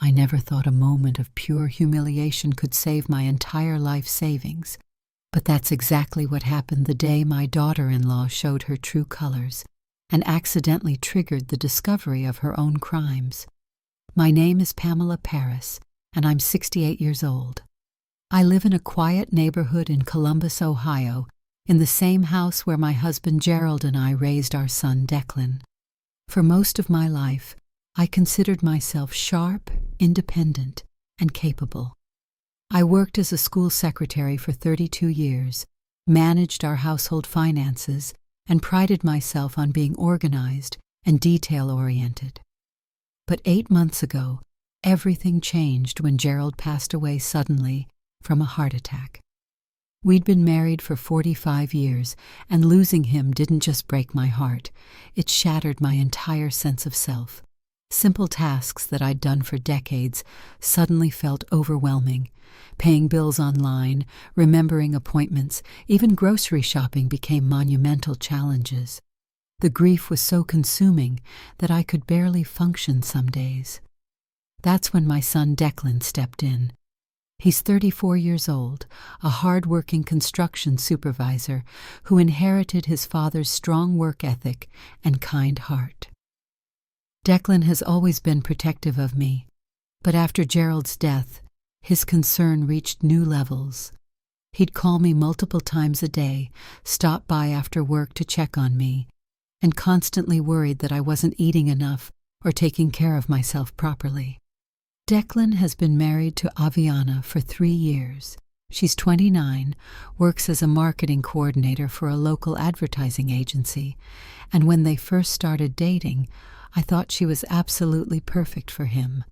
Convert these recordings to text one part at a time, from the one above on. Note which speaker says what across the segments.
Speaker 1: I never thought a moment of pure humiliation could save my entire life savings, but that's exactly what happened the day my daughter-in-law showed her true colors and accidentally triggered the discovery of her own crimes. My name is Pamela Paris, and I'm 68 years old. I live in a quiet neighborhood in Columbus, Ohio, in the same house where my husband Gerald and I raised our son Declan. For most of my life, I considered myself sharp, independent, and capable. I worked as a school secretary for 32 years, managed our household finances, and prided myself on being organized and detail-oriented. But 8 months ago, everything changed when Gerald passed away suddenly from a heart attack. We'd been married for 45 years, and losing him didn't just break my heart, it shattered my entire sense of self. Simple tasks that I'd done for decades suddenly felt overwhelming. Paying bills online, remembering appointments, even grocery shopping became monumental challenges. The grief was so consuming that I could barely function some days. That's when my son Declan stepped in. He's 34 years old, a hard-working construction supervisor who inherited his father's strong work ethic and kind heart. Declan has always been protective of me, but after Gerald's death, his concern reached new levels. He'd call me multiple times a day, stop by after work to check on me, and constantly worried that I wasn't eating enough or taking care of myself properly. Declan has been married to Aviana for 3 years. She's 29, works as a marketing coordinator for a local advertising agency, and when they first started dating, I thought she was absolutely perfect for him.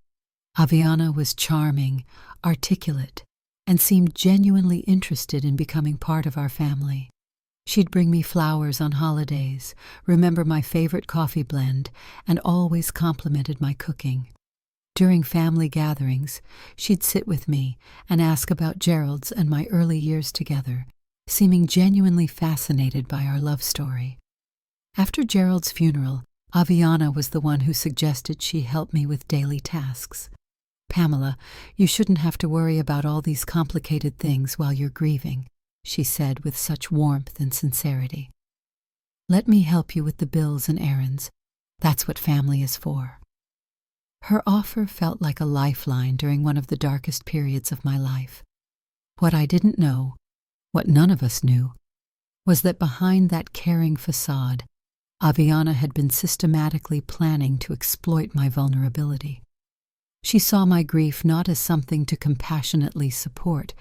Speaker 1: Aviana was charming, articulate, and seemed genuinely interested in becoming part of our family. She'd bring me flowers on holidays, remember my favorite coffee blend, and always complimented my cooking. During family gatherings, she'd sit with me and ask about Gerald's and my early years together, seeming genuinely fascinated by our love story. After Gerald's funeral, Aviana was the one who suggested she help me with daily tasks. "Pamela, you shouldn't have to worry about all these complicated things while you're grieving," she said with such warmth and sincerity. "Let me help you with the bills and errands. That's what family is for." Her offer felt like a lifeline during one of the darkest periods of my life. What I didn't know, what none of us knew, was that behind that caring facade, Aviana had been systematically planning to exploit my vulnerability. She saw my grief not as something to compassionately support,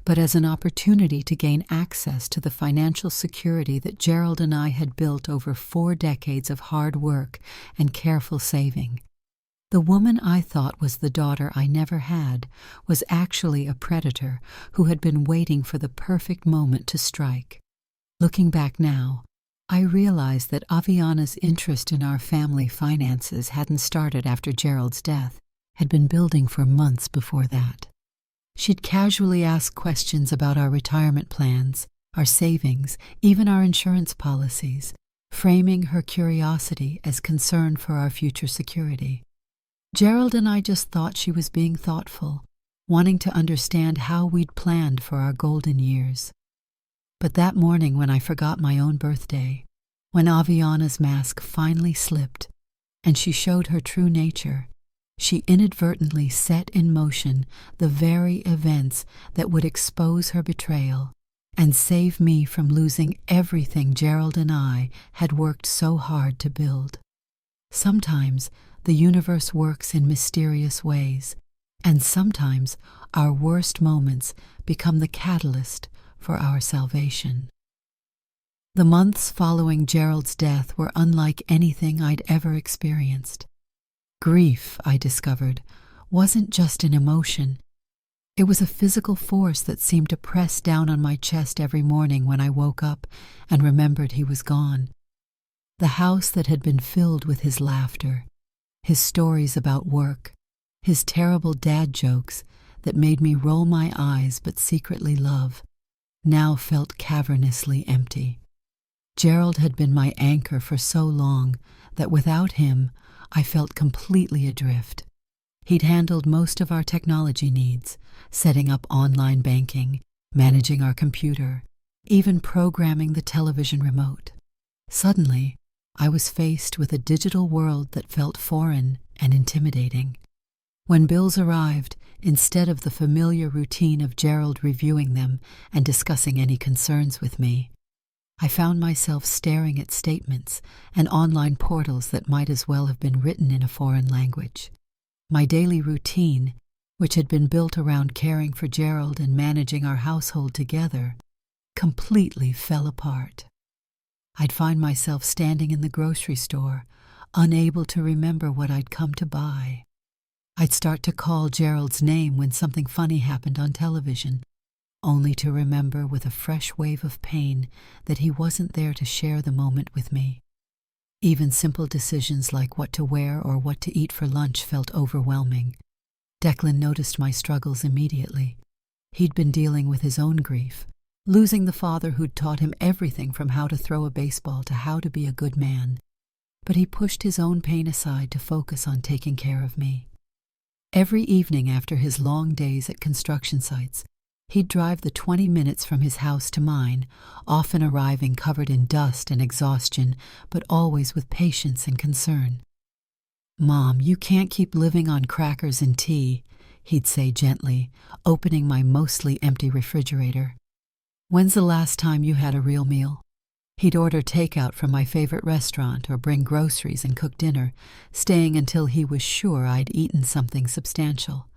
Speaker 1: but as an opportunity to gain access to the financial security that Gerald and I had built over 4 decades of hard work and careful saving. The woman I thought was the daughter I never had was actually a predator who had been waiting for the perfect moment to strike. Looking back now, I realized that Aviana's interest in our family finances hadn't started after Gerald's death, had been building for months before that. She'd casually ask questions about our retirement plans, our savings, even our insurance policies, framing her curiosity as concern for our future security. Gerald and I just thought she was being thoughtful, wanting to understand how we'd planned for our golden years. But that morning when I forgot my own birthday, when Aviana's mask finally slipped and she showed her true nature, she inadvertently set in motion the very events that would expose her betrayal and save me from losing everything Gerald and I had worked so hard to build. Sometimes the universe works in mysterious ways, and sometimes our worst moments become the catalyst for our salvation. The months following Gerald's death were unlike anything I'd ever experienced. Grief, I discovered, wasn't just an emotion. It was a physical force that seemed to press down on my chest every morning when I woke up and remembered he was gone. The house that had been filled with his laughter, his stories about work, his terrible dad jokes that made me roll my eyes but secretly love, now felt cavernously empty. Gerald had been my anchor for so long that without him I felt completely adrift. He'd handled most of our technology needs, setting up online banking, managing our computer, even programming the television remote. Suddenly, I was faced with a digital world that felt foreign and intimidating. When bills arrived, instead of the familiar routine of Gerald reviewing them and discussing any concerns with me, I found myself staring at statements and online portals that might as well have been written in a foreign language. My daily routine, which had been built around caring for Gerald and managing our household together, completely fell apart. I'd find myself standing in the grocery store, unable to remember what I'd come to buy. I'd start to call Gerald's name when something funny happened on television, only to remember with a fresh wave of pain that he wasn't there to share the moment with me. Even simple decisions like what to wear or what to eat for lunch felt overwhelming. Declan noticed my struggles immediately. He'd been dealing with his own grief, losing the father who'd taught him everything from how to throw a baseball to how to be a good man. But he pushed his own pain aside to focus on taking care of me. Every evening after his long days at construction sites, he'd drive the 20 minutes from his house to mine, often arriving covered in dust and exhaustion, but always with patience and concern. "Mom, you can't keep living on crackers and tea," he'd say gently, opening my mostly empty refrigerator. "When's the last time you had a real meal?" He'd order takeout from my favorite restaurant or bring groceries and cook dinner, staying until he was sure I'd eaten something substantial.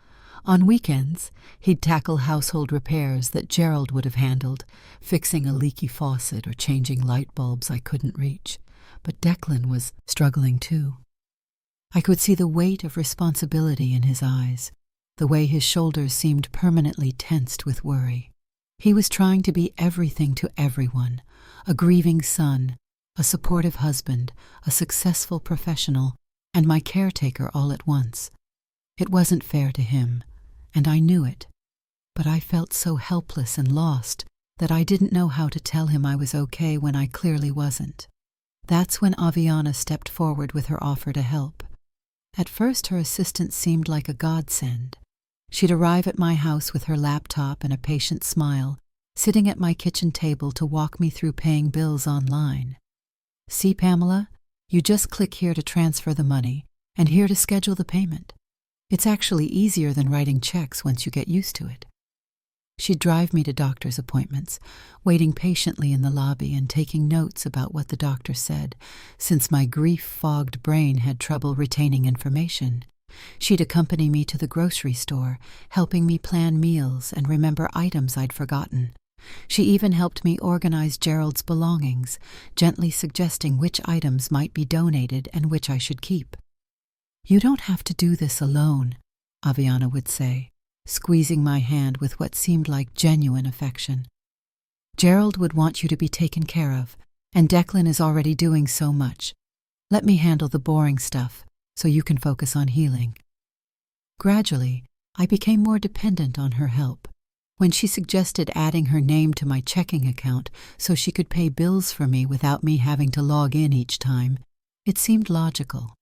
Speaker 1: On weekends, he'd tackle household repairs that Gerald would have handled, fixing a leaky faucet or changing light bulbs I couldn't reach. But Declan was struggling too. I could see the weight of responsibility in his eyes, the way his shoulders seemed permanently tensed with worry. He was trying to be everything to everyone, a grieving son, a supportive husband, a successful professional, and my caretaker all at once. It wasn't fair to him, and I knew it, but I felt so helpless and lost that I didn't know how to tell him I was okay when I clearly wasn't. That's when Aviana stepped forward with her offer to help. At first, her assistance seemed like a godsend. She'd arrive at my house with her laptop and a patient smile, sitting at my kitchen table to walk me through paying bills online. "See, Pamela, you just click here to transfer the money, and here to schedule the payment. It's actually easier than writing checks once you get used to it." She'd drive me to doctor's appointments, waiting patiently in the lobby and taking notes about what the doctor said, since my grief-fogged brain had trouble retaining information. She'd accompany me to the grocery store, helping me plan meals and remember items I'd forgotten. She even helped me organize Gerald's belongings, gently suggesting which items might be donated and which I should keep. "You don't have to do this alone," Aviana would say, squeezing my hand with what seemed like genuine affection. "Gerald would want you to be taken care of, and Declan is already doing so much. Let me handle the boring stuff, so you can focus on healing." Gradually, I became more dependent on her help. When she suggested adding her name to my checking account so she could pay bills for me without me having to log in each time, it seemed logical.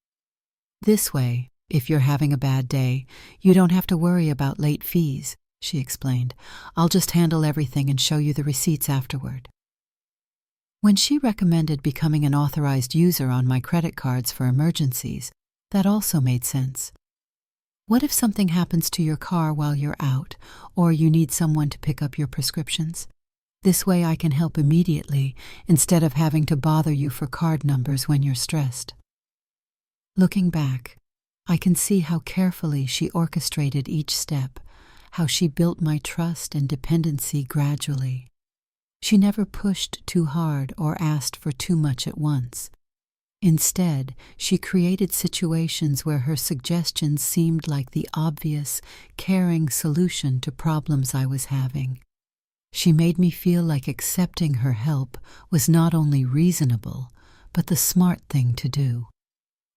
Speaker 1: "This way, if you're having a bad day, you don't have to worry about late fees," she explained. "I'll just handle everything and show you the receipts afterward." When she recommended becoming an authorized user on my credit cards for emergencies, that also made sense. What if something happens to your car while you're out, or you need someone to pick up your prescriptions? This way I can help immediately, instead of having to bother you for card numbers when you're stressed. Looking back, I can see how carefully she orchestrated each step, how she built my trust and dependency gradually. She never pushed too hard or asked for too much at once. Instead, she created situations where her suggestions seemed like the obvious, caring solution to problems I was having. She made me feel like accepting her help was not only reasonable, but the smart thing to do.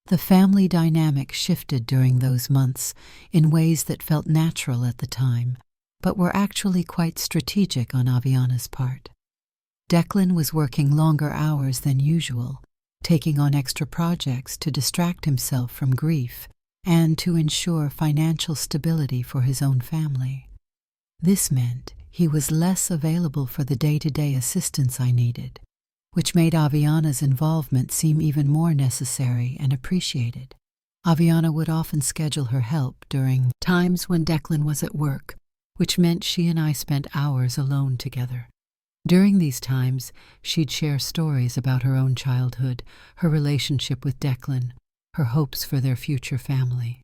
Speaker 1: The family dynamic shifted during those months in ways that felt natural at the time, but were actually quite strategic on Aviana's part. Declan was working longer hours than usual, taking on extra projects to distract himself from grief, and to ensure financial stability for his own family. This meant he was less available for the day-to-day assistance I needed, which made Aviana's involvement seem even more necessary and appreciated. Aviana would often schedule her help during times when Declan was at work, which meant she and I spent hours alone together. During these times, she'd share stories about her own childhood, her relationship with Declan, her hopes for their future family.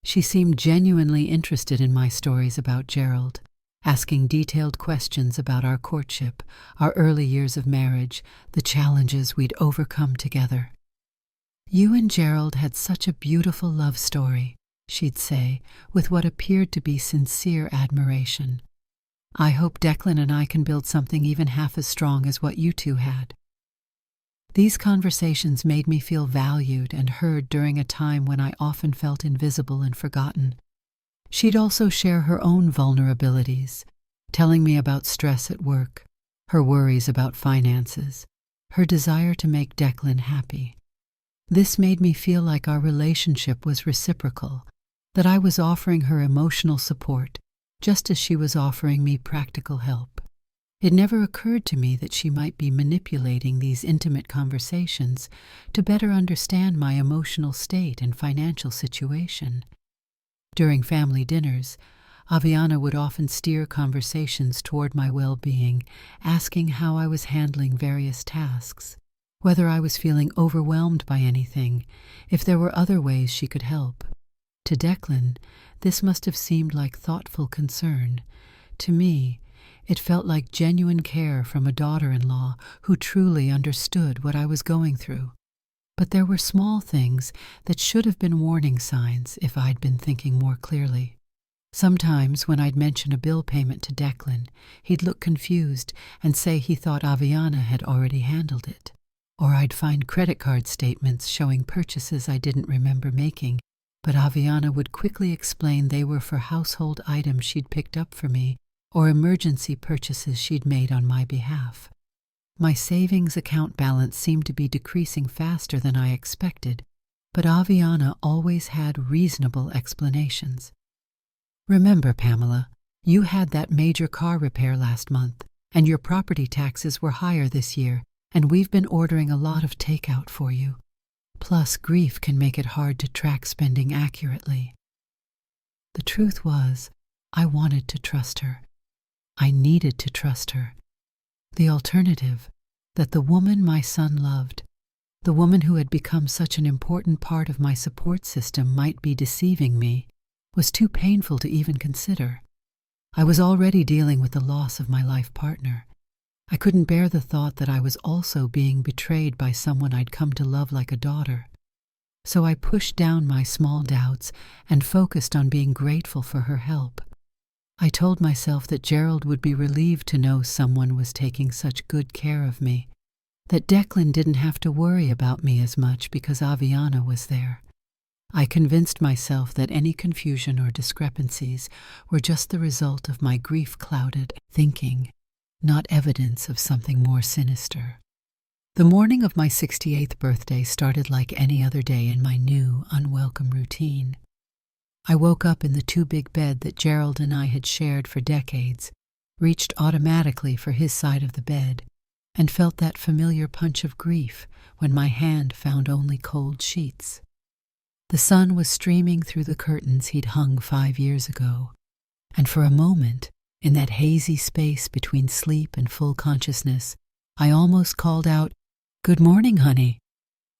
Speaker 1: She seemed genuinely interested in my stories about Gerald, asking detailed questions about our courtship, our early years of marriage, the challenges we'd overcome together. "You and Gerald had such a beautiful love story," she'd say, with what appeared to be sincere admiration. "I hope Declan and I can build something even half as strong as what you two had." These conversations made me feel valued and heard during a time when I often felt invisible and forgotten. She'd also share her own vulnerabilities, telling me about stress at work, her worries about finances, her desire to make Declan happy. This made me feel like our relationship was reciprocal, that I was offering her emotional support just as she was offering me practical help. It never occurred to me that she might be manipulating these intimate conversations to better understand my emotional state and financial situation. During family dinners, Aviana would often steer conversations toward my well-being, asking how I was handling various tasks, whether I was feeling overwhelmed by anything, if there were other ways she could help. To Declan, this must have seemed like thoughtful concern. To me, it felt like genuine care from a daughter-in-law who truly understood what I was going through. But there were small things that should have been warning signs if I'd been thinking more clearly. Sometimes when I'd mention a bill payment to Declan, he'd look confused and say he thought Aviana had already handled it. Or I'd find credit card statements showing purchases I didn't remember making, but Aviana would quickly explain they were for household items she'd picked up for me or emergency purchases she'd made on my behalf. My savings account balance seemed to be decreasing faster than I expected, but Aviana always had reasonable explanations. "Remember, Pamela, you had that major car repair last month, and your property taxes were higher this year, and we've been ordering a lot of takeout for you. Plus, grief can make it hard to track spending accurately." The truth was, I wanted to trust her. I needed to trust her. The alternative, that the woman my son loved, the woman who had become such an important part of my support system, might be deceiving me, was too painful to even consider. I was already dealing with the loss of my life partner. I couldn't bear the thought that I was also being betrayed by someone I'd come to love like a daughter. So I pushed down my small doubts and focused on being grateful for her help. I told myself that Gerald would be relieved to know someone was taking such good care of me, that Declan didn't have to worry about me as much because Aviana was there. I convinced myself that any confusion or discrepancies were just the result of my grief-clouded thinking, not evidence of something more sinister. The morning of my 68th birthday started like any other day in my new, unwelcome routine. I woke up in the two-big bed that Gerald and I had shared for decades, reached automatically for his side of the bed, and felt that familiar punch of grief when my hand found only cold sheets. The sun was streaming through the curtains he'd hung 5 years ago, and for a moment, in that hazy space between sleep and full consciousness, I almost called out, "Good morning, honey,"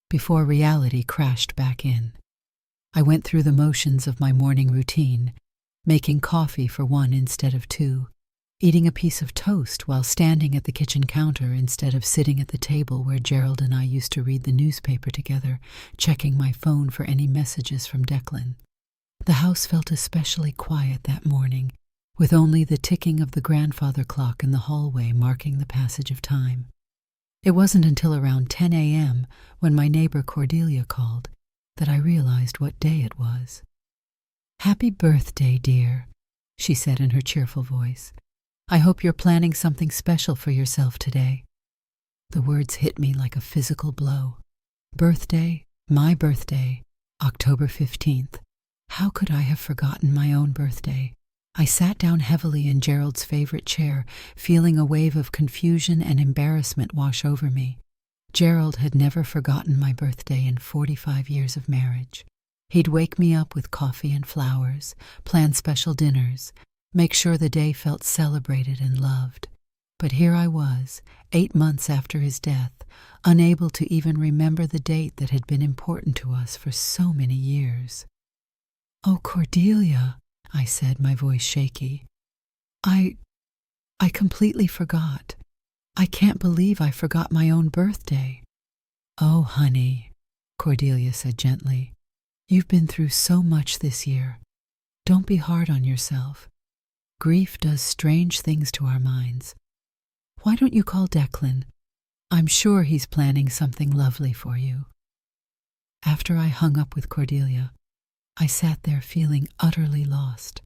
Speaker 1: before reality crashed back in. I went through the motions of my morning routine, making coffee for 1 instead of 2, eating a piece of toast while standing at the kitchen counter instead of sitting at the table where Gerald and I used to read the newspaper together, checking my phone for any messages from Declan. The house felt especially quiet that morning, with only the ticking of the grandfather clock in the hallway marking the passage of time. It wasn't until around 10 a.m., when my neighbor Cordelia called, that I realized what day it was. "Happy birthday, dear," she said in her cheerful voice. "I hope you're planning something special for yourself today." The words hit me like a physical blow. Birthday, my birthday, October 15th. How could I have forgotten my own birthday? I sat down heavily in Gerald's favorite chair, feeling a wave of confusion and embarrassment wash over me. Gerald had never forgotten my birthday in 45 years of marriage. He'd wake me up with coffee and flowers, plan special dinners, make sure the day felt celebrated and loved. But here I was, 8 months after his death, unable to even remember the date that had been important to us for so many years. "Oh, Cordelia," I said, my voice shaky. I completely forgot. I can't believe I forgot my own birthday." "Oh, honey," Cordelia said gently. "You've been through so much this year. Don't be hard on yourself. Grief does strange things to our minds. Why don't you call Declan? I'm sure he's planning something lovely for you." After I hung up with Cordelia, I sat there feeling utterly lost.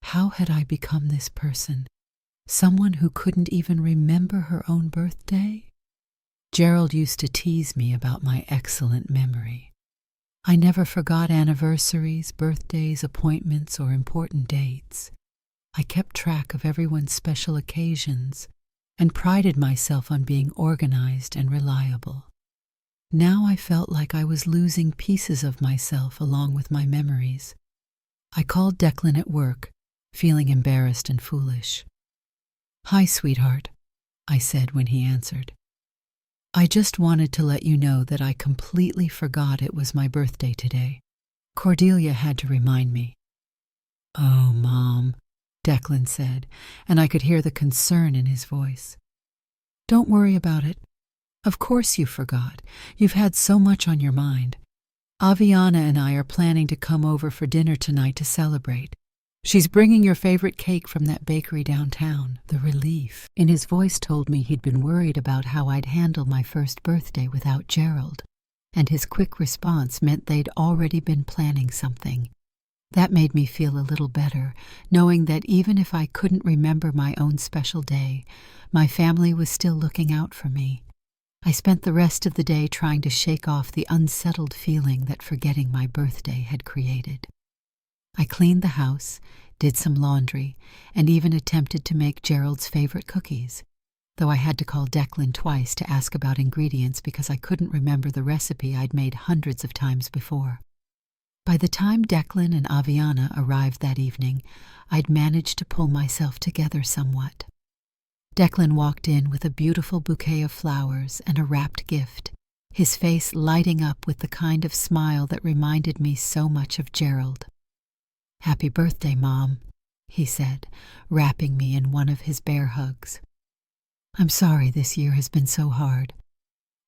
Speaker 1: How had I become this person? Someone who couldn't even remember her own birthday? Gerald used to tease me about my excellent memory. I never forgot anniversaries, birthdays, appointments, or important dates. I kept track of everyone's special occasions and prided myself on being organized and reliable. Now I felt like I was losing pieces of myself along with my memories. I called Declan at work, feeling embarrassed and foolish. "Hi, sweetheart," I said when he answered. "I just wanted to let you know that I completely forgot it was my birthday today. Cordelia had to remind me." "Oh, Mom," Declan said, and I could hear the concern in his voice. "Don't worry about it. Of course you forgot. You've had so much on your mind. Aviana and I are planning to come over for dinner tonight to celebrate. She's bringing your favorite cake from that bakery downtown." The relief in his voice told me he'd been worried about how I'd handle my first birthday without Gerald, and his quick response meant they'd already been planning something. That made me feel a little better, knowing that even if I couldn't remember my own special day, my family was still looking out for me. I spent the rest of the day trying to shake off the unsettled feeling that forgetting my birthday had created. I cleaned the house, did some laundry, and even attempted to make Gerald's favorite cookies, though I had to call Declan twice to ask about ingredients because I couldn't remember the recipe I'd made hundreds of times before. By the time Declan and Aviana arrived that evening, I'd managed to pull myself together somewhat. Declan walked in with a beautiful bouquet of flowers and a wrapped gift, his face lighting up with the kind of smile that reminded me so much of Gerald. "Happy birthday, Mom," he said, wrapping me in one of his bear hugs. "I'm sorry this year has been so hard,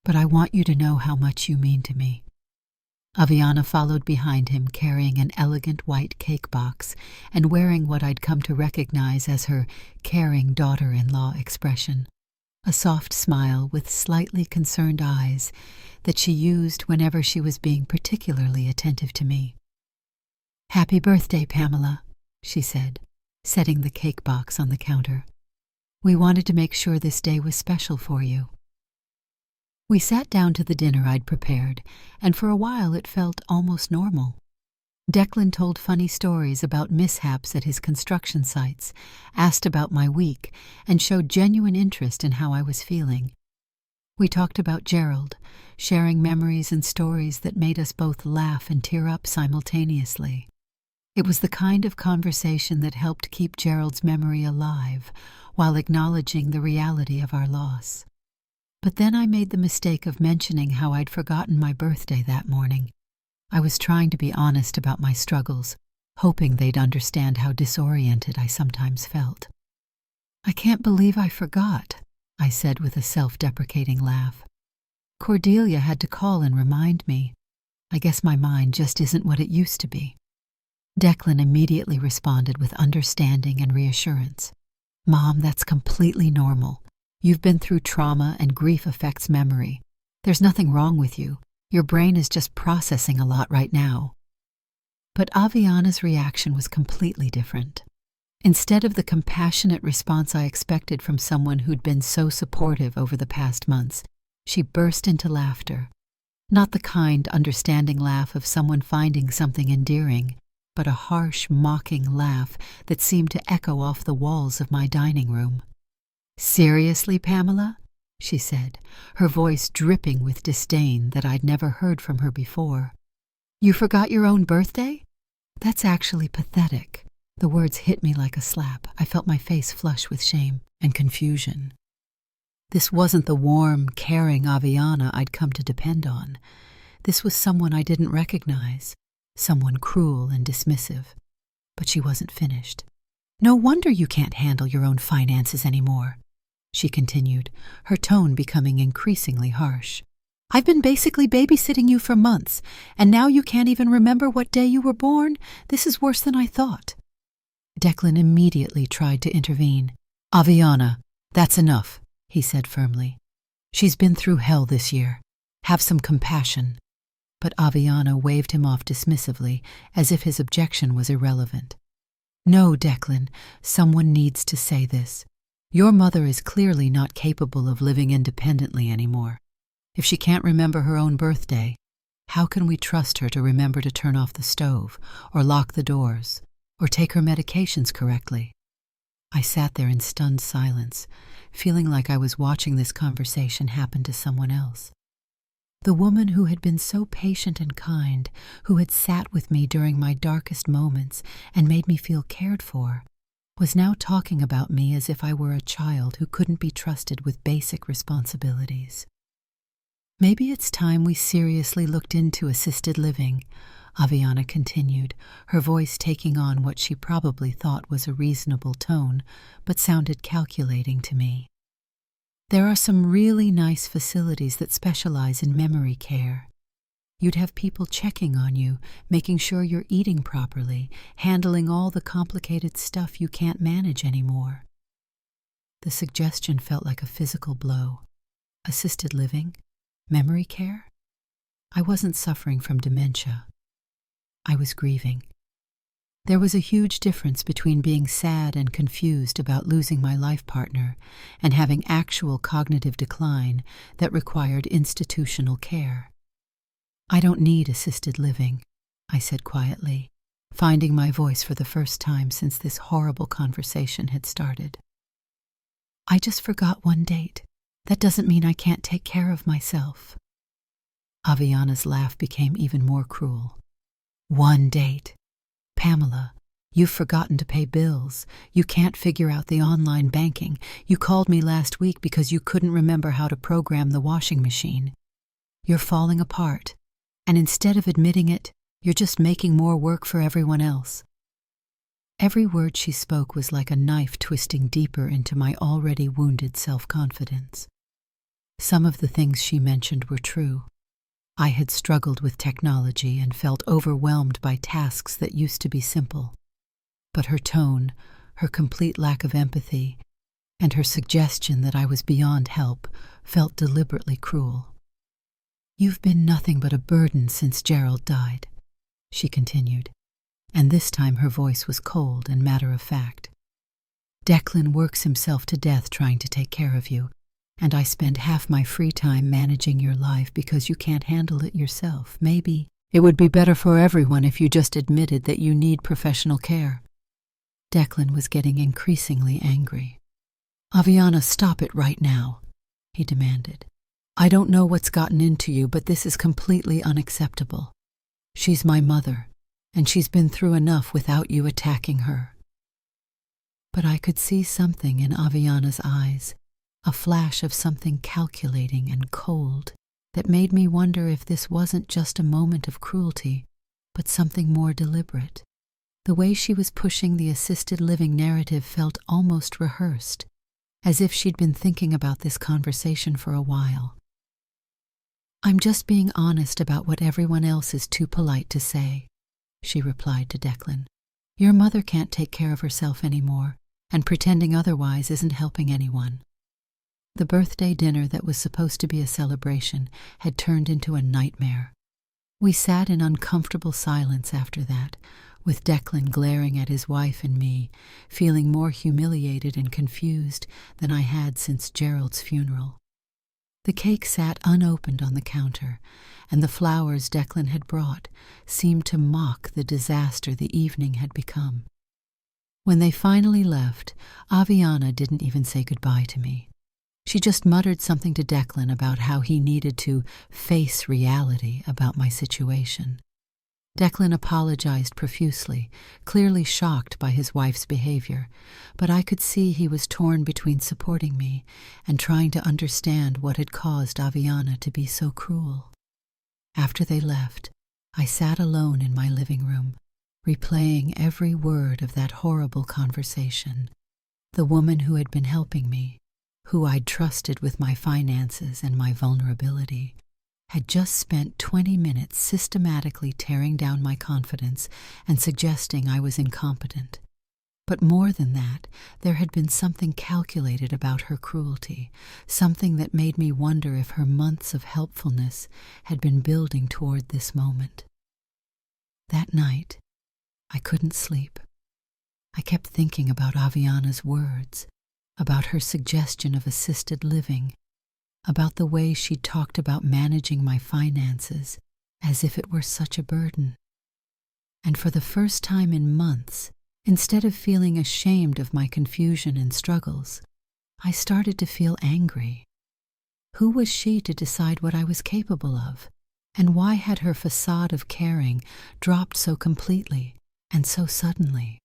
Speaker 1: but I want you to know how much you mean to me." Aviana followed behind him, carrying an elegant white cake box and wearing what I'd come to recognize as her caring daughter-in-law expression, a soft smile with slightly concerned eyes that she used whenever she was being particularly attentive to me. "Happy birthday, Pamela," she said, setting the cake box on the counter. "We wanted to make sure this day was special for you." We sat down to the dinner I'd prepared, and for a while it felt almost normal. Declan told funny stories about mishaps at his construction sites, asked about my week, and showed genuine interest in how I was feeling. We talked about Gerald, sharing memories and stories that made us both laugh and tear up simultaneously. It was the kind of conversation that helped keep Gerald's memory alive while acknowledging the reality of our loss. But then I made the mistake of mentioning how I'd forgotten my birthday that morning. I was trying to be honest about my struggles, hoping they'd understand how disoriented I sometimes felt. "I can't believe I forgot," I said with a self-deprecating laugh. "Cordelia had to call and remind me. I guess my mind just isn't what it used to be." Declan immediately responded with understanding and reassurance. "Mom, that's completely normal. You've been through trauma and grief affects memory. There's nothing wrong with you. Your brain is just processing a lot right now." But Aviana's reaction was completely different. Instead of the compassionate response I expected from someone who'd been so supportive over the past months, she burst into laughter. Not the kind, understanding laugh of someone finding something endearing, but a harsh, mocking laugh that seemed to echo off the walls of my dining room. "Seriously, Pamela?" she said, her voice dripping with disdain that I'd never heard from her before. "You forgot your own birthday? That's actually pathetic." The words hit me like a slap. I felt my face flush with shame and confusion. This wasn't the warm, caring Aviana I'd come to depend on. This was someone I didn't recognize, someone cruel and dismissive. But she wasn't finished. "No wonder you can't handle your own finances anymore," she continued, her tone becoming increasingly harsh. "I've been basically babysitting you for months, and now you can't even remember what day you were born? This is worse than I thought." Declan immediately tried to intervene. "Aviana, that's enough," he said firmly. "She's been through hell this year. Have some compassion." But Aviana waved him off dismissively, as if his objection was irrelevant. "No, Declan, someone needs to say this. Your mother is clearly not capable of living independently anymore. If she can't remember her own birthday, how can we trust her to remember to turn off the stove, or lock the doors, or take her medications correctly?" I sat there in stunned silence, feeling like I was watching this conversation happen to someone else. The woman who had been so patient and kind, who had sat with me during my darkest moments and made me feel cared for, was now talking about me as if I were a child who couldn't be trusted with basic responsibilities. "Maybe it's time we seriously looked into assisted living," Aviana continued, her voice taking on what she probably thought was a reasonable tone, but sounded calculating to me. "There are some really nice facilities that specialize in memory care. You'd have people checking on you, making sure you're eating properly, handling all the complicated stuff you can't manage anymore." The suggestion felt like a physical blow. Assisted living? Memory care? I wasn't suffering from dementia. I was grieving. There was a huge difference between being sad and confused about losing my life partner and having actual cognitive decline that required institutional care. "I don't need assisted living," I said quietly, finding my voice for the first time since this horrible conversation had started. "I just forgot one date. That doesn't mean I can't take care of myself." Aviana's laugh became even more cruel. "One date? Pamela, you've forgotten to pay bills. You can't figure out the online banking. You called me last week because you couldn't remember how to program the washing machine. You're falling apart, and instead of admitting it, you're just making more work for everyone else." Every word she spoke was like a knife twisting deeper into my already wounded self-confidence. Some of the things she mentioned were true. I had struggled with technology and felt overwhelmed by tasks that used to be simple. But her tone, her complete lack of empathy, and her suggestion that I was beyond help felt deliberately cruel. "You've been nothing but a burden since Gerald died," she continued, and this time her voice was cold and matter-of-fact. "Declan works himself to death trying to take care of you, and I spend half my free time managing your life because you can't handle it yourself. Maybe it would be better for everyone if you just admitted that you need professional care." Declan was getting increasingly angry. "Aviana, stop it right now," he demanded. "I don't know what's gotten into you, but this is completely unacceptable. She's my mother, and she's been through enough without you attacking her." But I could see something in Aviana's eyes, a flash of something calculating and cold that made me wonder if this wasn't just a moment of cruelty, but something more deliberate. The way she was pushing the assisted living narrative felt almost rehearsed, as if she'd been thinking about this conversation for a while. "I'm just being honest about what everyone else is too polite to say," she replied to Declan. "Your mother can't take care of herself anymore, and pretending otherwise isn't helping anyone." The birthday dinner that was supposed to be a celebration had turned into a nightmare. We sat in uncomfortable silence after that, with Declan glaring at his wife and me, feeling more humiliated and confused than I had since Gerald's funeral. The cake sat unopened on the counter, and the flowers Declan had brought seemed to mock the disaster the evening had become. When they finally left, Aviana didn't even say goodbye to me. She just muttered something to Declan about how he needed to face reality about my situation. Declan apologized profusely, clearly shocked by his wife's behavior, but I could see he was torn between supporting me and trying to understand what had caused Aviana to be so cruel. After they left, I sat alone in my living room, replaying every word of that horrible conversation. The woman who had been helping me, who I'd trusted with my finances and my vulnerability, had just spent 20 minutes systematically tearing down my confidence and suggesting I was incompetent. But more than that, there had been something calculated about her cruelty, something that made me wonder if her months of helpfulness had been building toward this moment. That night, I couldn't sleep. I kept thinking about Aviana's words, about her suggestion of assisted living, about the way she talked about managing my finances as if it were such a burden. And for the first time in months, instead of feeling ashamed of my confusion and struggles, I started to feel angry. Who was she to decide what I was capable of? And why had her facade of caring dropped so completely and so suddenly?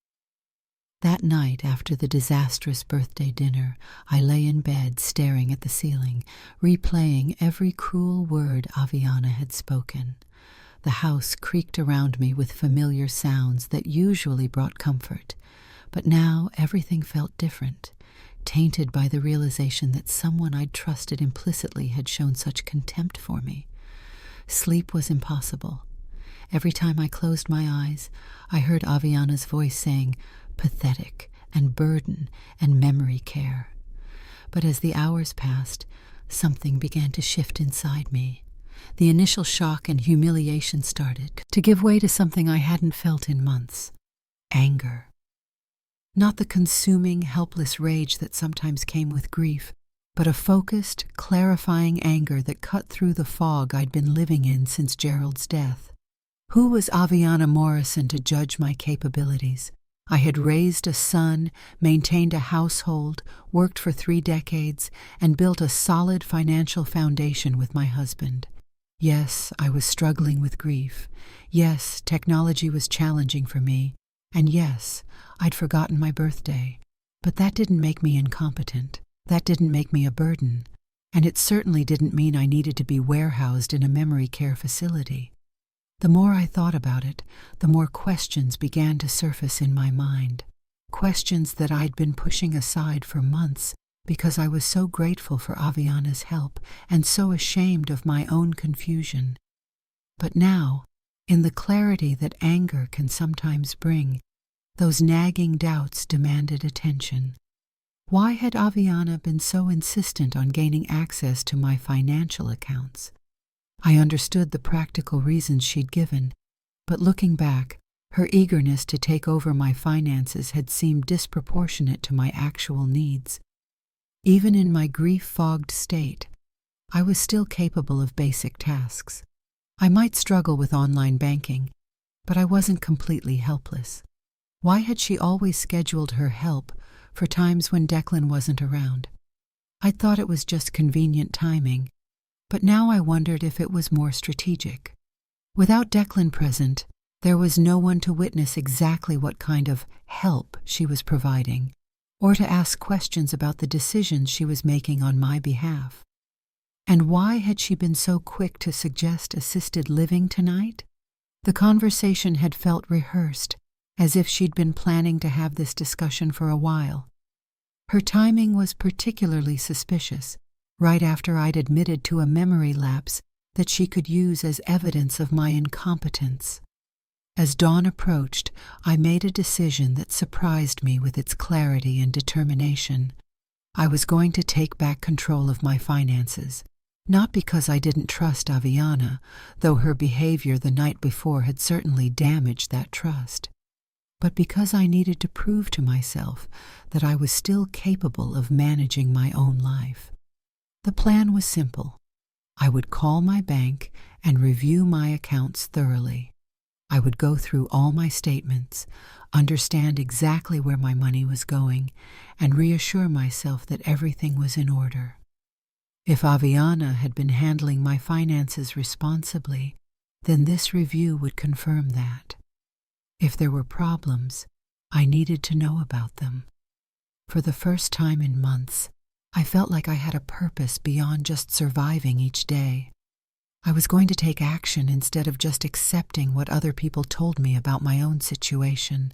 Speaker 1: That night, after the disastrous birthday dinner, I lay in bed staring at the ceiling, replaying every cruel word Aviana had spoken. The house creaked around me with familiar sounds that usually brought comfort, but now everything felt different, tainted by the realization that someone I'd trusted implicitly had shown such contempt for me. Sleep was impossible. Every time I closed my eyes, I heard Aviana's voice saying, "Pathetic," and "burden," and "memory care." But as the hours passed, something began to shift inside me. The initial shock and humiliation started to give way to something I hadn't felt in months: anger. Not the consuming, helpless rage that sometimes came with grief, but a focused, clarifying anger that cut through the fog I'd been living in since Gerald's death. Who was Aviana Morrison to judge my capabilities? I had raised a son, maintained a household, worked for 3 decades, and built a solid financial foundation with my husband. Yes, I was struggling with grief. Yes, technology was challenging for me. And yes, I'd forgotten my birthday. But that didn't make me incompetent. That didn't make me a burden. And it certainly didn't mean I needed to be warehoused in a memory care facility. The more I thought about it, the more questions began to surface in my mind. Questions that I'd been pushing aside for months because I was so grateful for Aviana's help and so ashamed of my own confusion. But now, in the clarity that anger can sometimes bring, those nagging doubts demanded attention. Why had Aviana been so insistent on gaining access to my financial accounts? I understood the practical reasons she'd given, but looking back, her eagerness to take over my finances had seemed disproportionate to my actual needs. Even in my grief-fogged state, I was still capable of basic tasks. I might struggle with online banking, but I wasn't completely helpless. Why had she always scheduled her help for times when Declan wasn't around? I thought it was just convenient timing, but now I wondered if it was more strategic. Without Declan present, there was no one to witness exactly what kind of help she was providing, or to ask questions about the decisions she was making on my behalf. And why had she been so quick to suggest assisted living tonight? The conversation had felt rehearsed, as if she'd been planning to have this discussion for a while. Her timing was particularly suspicious, right after I'd admitted to a memory lapse that she could use as evidence of my incompetence. As dawn approached, I made a decision that surprised me with its clarity and determination. I was going to take back control of my finances, not because I didn't trust Aviana, though her behavior the night before had certainly damaged that trust, but because I needed to prove to myself that I was still capable of managing my own life. The plan was simple. I would call my bank and review my accounts thoroughly. I would go through all my statements, understand exactly where my money was going, and reassure myself that everything was in order. If Aviana had been handling my finances responsibly, then this review would confirm that. If there were problems, I needed to know about them. For the first time in months, I felt like I had a purpose beyond just surviving each day. I was going to take action instead of just accepting what other people told me about my own situation.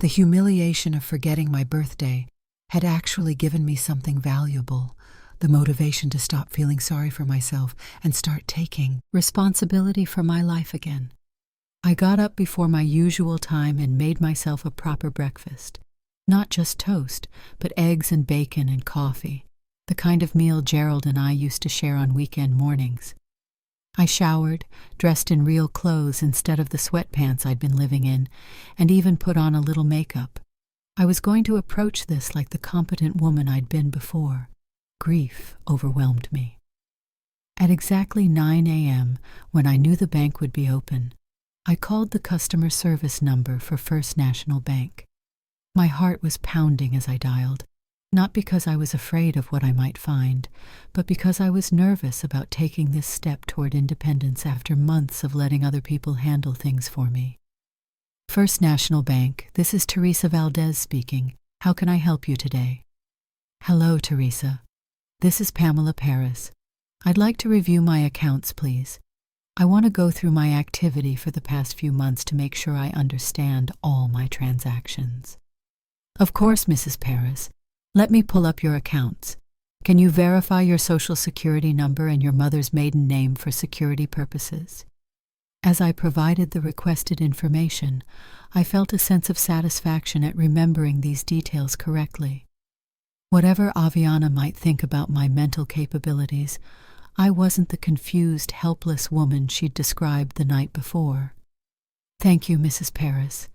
Speaker 1: The humiliation of forgetting my birthday had actually given me something valuable, the motivation to stop feeling sorry for myself and start taking responsibility for my life again. I got up before my usual time and made myself a proper breakfast. Not just toast, but eggs and bacon and coffee, the kind of meal Gerald and I used to share on weekend mornings. I showered, dressed in real clothes instead of the sweatpants I'd been living in, and even put on a little makeup. I was going to approach this like the competent woman I'd been before. Grief overwhelmed me. At exactly 9 a.m., when I knew the bank would be open, I called the customer service number for First National Bank. My heart was pounding as I dialed, not because I was afraid of what I might find, but because I was nervous about taking this step toward independence after months of letting other people handle things for me. First National Bank, this is Teresa Valdez speaking. How can I help you today? Hello, Teresa. This is Pamela Paris. I'd like to review my accounts, please. I want to go through my activity for the past few months to make sure I understand all my transactions. Of course, Mrs. Paris. Let me pull up your accounts. Can you verify your Social Security number and your mother's maiden name for security purposes? As I provided the requested information, I felt a sense of satisfaction at remembering these details correctly. Whatever Aviana might think about my mental capabilities, I wasn't the confused, helpless woman she'd described the night before. Thank you, Mrs. Paris.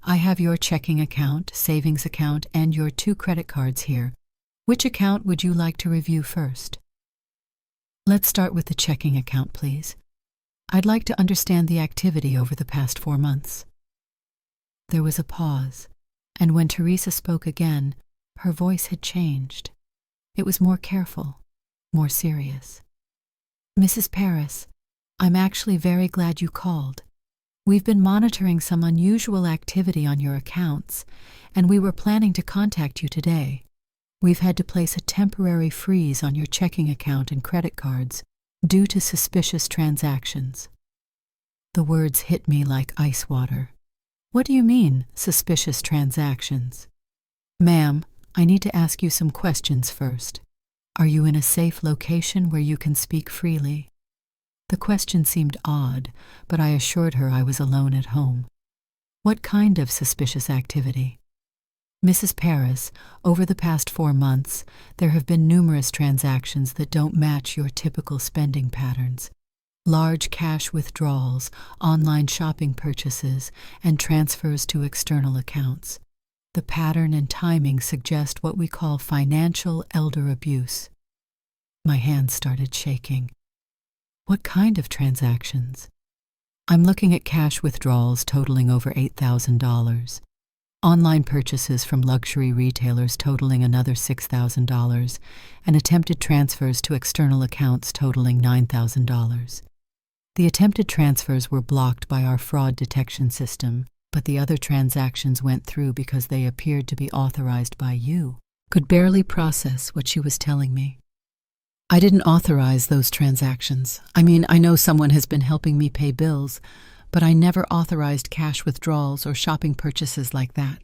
Speaker 1: I have your checking account, savings account, and your 2 credit cards here. Which account would you like to review first? Let's start with the checking account, please. I'd like to understand the activity over the past 4 months. There was a pause, and when Teresa spoke again, her voice had changed. It was more careful, more serious. Mrs. Paris, I'm actually very glad you called. We've been monitoring some unusual activity on your accounts, and we were planning to contact you today. We've had to place a temporary freeze on your checking account and credit cards due to suspicious transactions. The words hit me like ice water. What do you mean, suspicious transactions? Ma'am, I need to ask you some questions first. Are you in a safe location where you can speak freely? The question seemed odd, but I assured her I was alone at home. What kind of suspicious activity? Mrs. Paris, over the past 4 months, there have been numerous transactions that don't match your typical spending patterns. Large cash withdrawals, online shopping purchases, and transfers to external accounts. The pattern and timing suggest what we call financial elder abuse. My hands started shaking. What kind of transactions? I'm looking at cash withdrawals totaling over $8,000, online purchases from luxury retailers totaling another $6,000, and attempted transfers to external accounts totaling $9,000. The attempted transfers were blocked by our fraud detection system, but the other transactions went through because they appeared to be authorized by you. Could barely process what she was telling me. I didn't authorize those transactions. I mean, I know someone has been helping me pay bills, but I never authorized cash withdrawals or shopping purchases like that.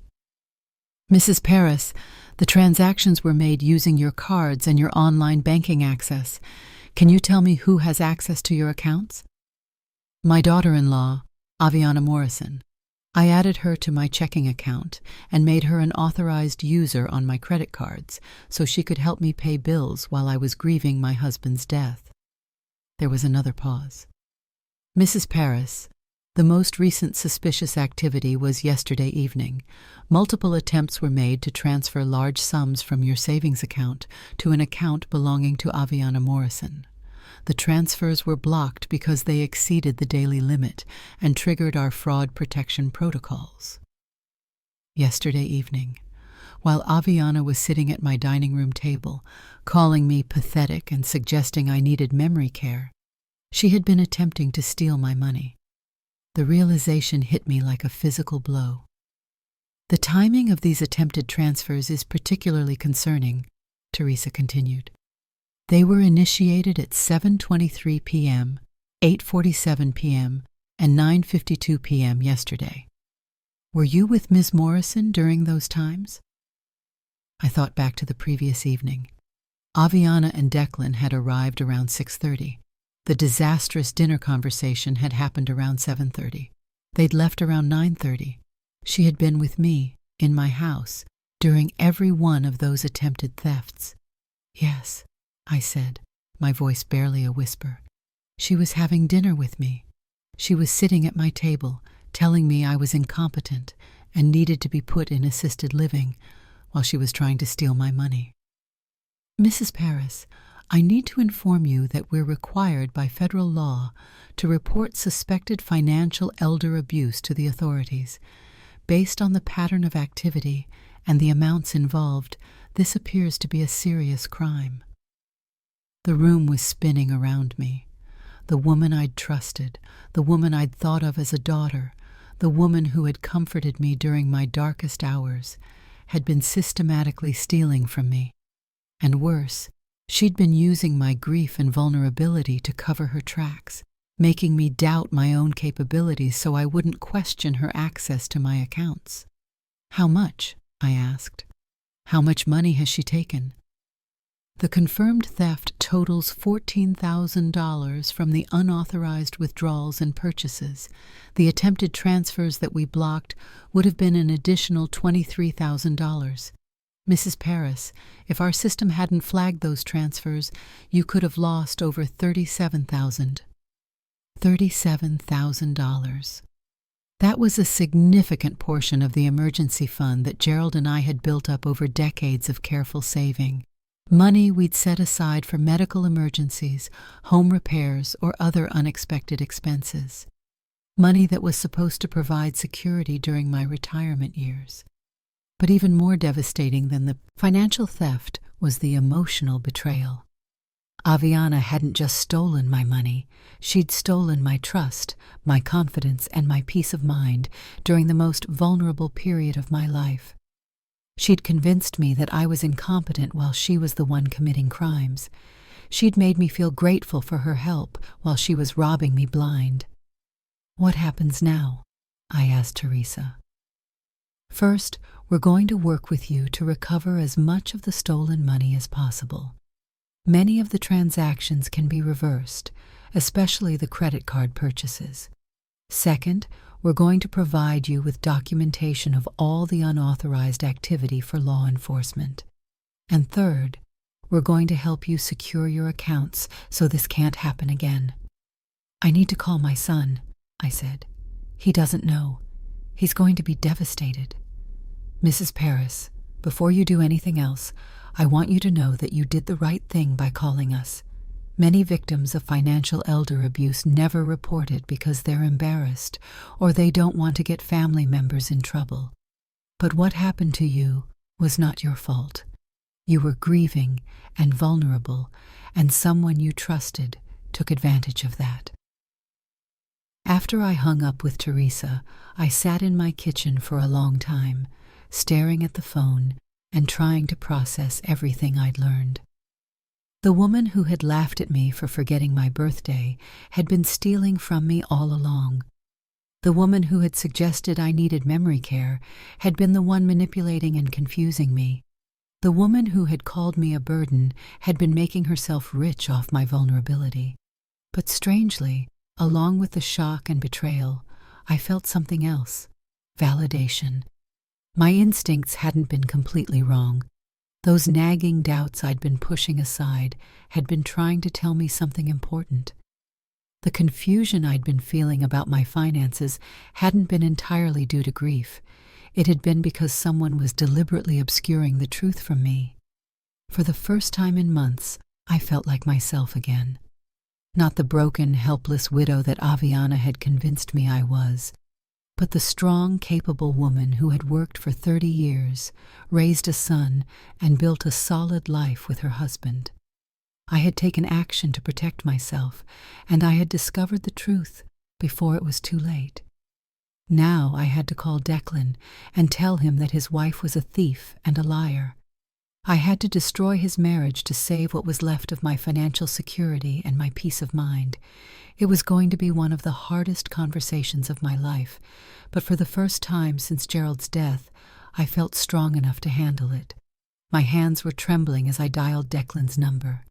Speaker 1: Mrs. Paris, the transactions were made using your cards and your online banking access. Can you tell me who has access to your accounts? My daughter-in-law, Aviana Morrison. I added her to my checking account and made her an authorized user on my credit cards so she could help me pay bills while I was grieving my husband's death. There was another pause. Mrs. Paris, The most recent suspicious activity was yesterday evening. Multiple attempts were made to transfer large sums from your savings account to an account belonging to Aviana Morrison. The transfers were blocked because they exceeded the daily limit and triggered our fraud protection protocols. Yesterday evening, while Aviana was sitting at my dining room table, calling me pathetic and suggesting I needed memory care, she had been attempting to steal my money. The realization hit me like a physical blow. The timing of these attempted transfers is particularly concerning, Teresa continued. They were initiated at 7:23 p.m., 8:47 p.m., and 9:52 p.m. yesterday. Were you with Ms. Morrison during those times? I thought back to the previous evening. Aviana and Declan had arrived around 6:30. The disastrous dinner conversation had happened around 7:30. They'd left around 9:30. She had been with me, in my house, during every one of those attempted thefts. Yes, I said, my voice barely a whisper. She was having dinner with me. She was sitting at my table, telling me I was incompetent and needed to be put in assisted living while she was trying to steal my money. Mrs. Paris, I need to inform you that we're required by federal law to report suspected financial elder abuse to the authorities. Based on the pattern of activity and the amounts involved, this appears to be a serious crime. The room was spinning around me. The woman I'd trusted, the woman I'd thought of as a daughter, the woman who had comforted me during my darkest hours, had been systematically stealing from me. And worse, she'd been using my grief and vulnerability to cover her tracks, making me doubt my own capabilities so I wouldn't question her access to my accounts. How much? I asked. How much money has she taken? The confirmed theft totals $14,000 from the unauthorized withdrawals and purchases. The attempted transfers that we blocked would have been an additional $23,000. Mrs. Paris, if our system hadn't flagged those transfers, you could have lost over $37,000. $37,000. That was a significant portion of the emergency fund that Gerald and I had built up over decades of careful saving. Money we'd set aside for medical emergencies, home repairs, or other unexpected expenses. Money that was supposed to provide security during my retirement years. But even more devastating than the financial theft was the emotional betrayal. Aviana hadn't just stolen my money, she'd stolen my trust, my confidence, and my peace of mind during the most vulnerable period of my life. She'd convinced me that I was incompetent while she was the one committing crimes. She'd made me feel grateful for her help while she was robbing me blind. What happens now? I asked Teresa. First, we're going to work with you to recover as much of the stolen money as possible. Many of the transactions can be reversed, especially the credit card purchases. Second, we're going to provide you with documentation of all the unauthorized activity for law enforcement. And third, we're going to help you secure your accounts so this can't happen again. I need to call my son, I said. He doesn't know. He's going to be devastated. Mrs. Paris, before you do anything else, I want you to know that you did the right thing by calling us. Many victims of financial elder abuse never report it because they're embarrassed or they don't want to get family members in trouble. But what happened to you was not your fault. You were grieving and vulnerable, and someone you trusted took advantage of that. After I hung up with Teresa, I sat in my kitchen for a long time, staring at the phone and trying to process everything I'd learned. The woman who had laughed at me for forgetting my birthday had been stealing from me all along. The woman who had suggested I needed memory care had been the one manipulating and confusing me. The woman who had called me a burden had been making herself rich off my vulnerability. But strangely, along with the shock and betrayal, I felt something else: validation. My instincts hadn't been completely wrong. Those nagging doubts I'd been pushing aside had been trying to tell me something important. The confusion I'd been feeling about my finances hadn't been entirely due to grief. It had been because someone was deliberately obscuring the truth from me. For the first time in months, I felt like myself again. Not the broken, helpless widow that Aviana had convinced me I was, but the strong, capable woman who had worked for 30 years, raised a son, and built a solid life with her husband. I had taken action to protect myself, and I had discovered the truth before it was too late. Now I had to call Declan and tell him that his wife was a thief and a liar. I had to destroy his marriage to save what was left of my financial security and my peace of mind. It was going to be one of the hardest conversations of my life, but for the first time since Gerald's death, I felt strong enough to handle it. My hands were trembling as I dialed Declan's number.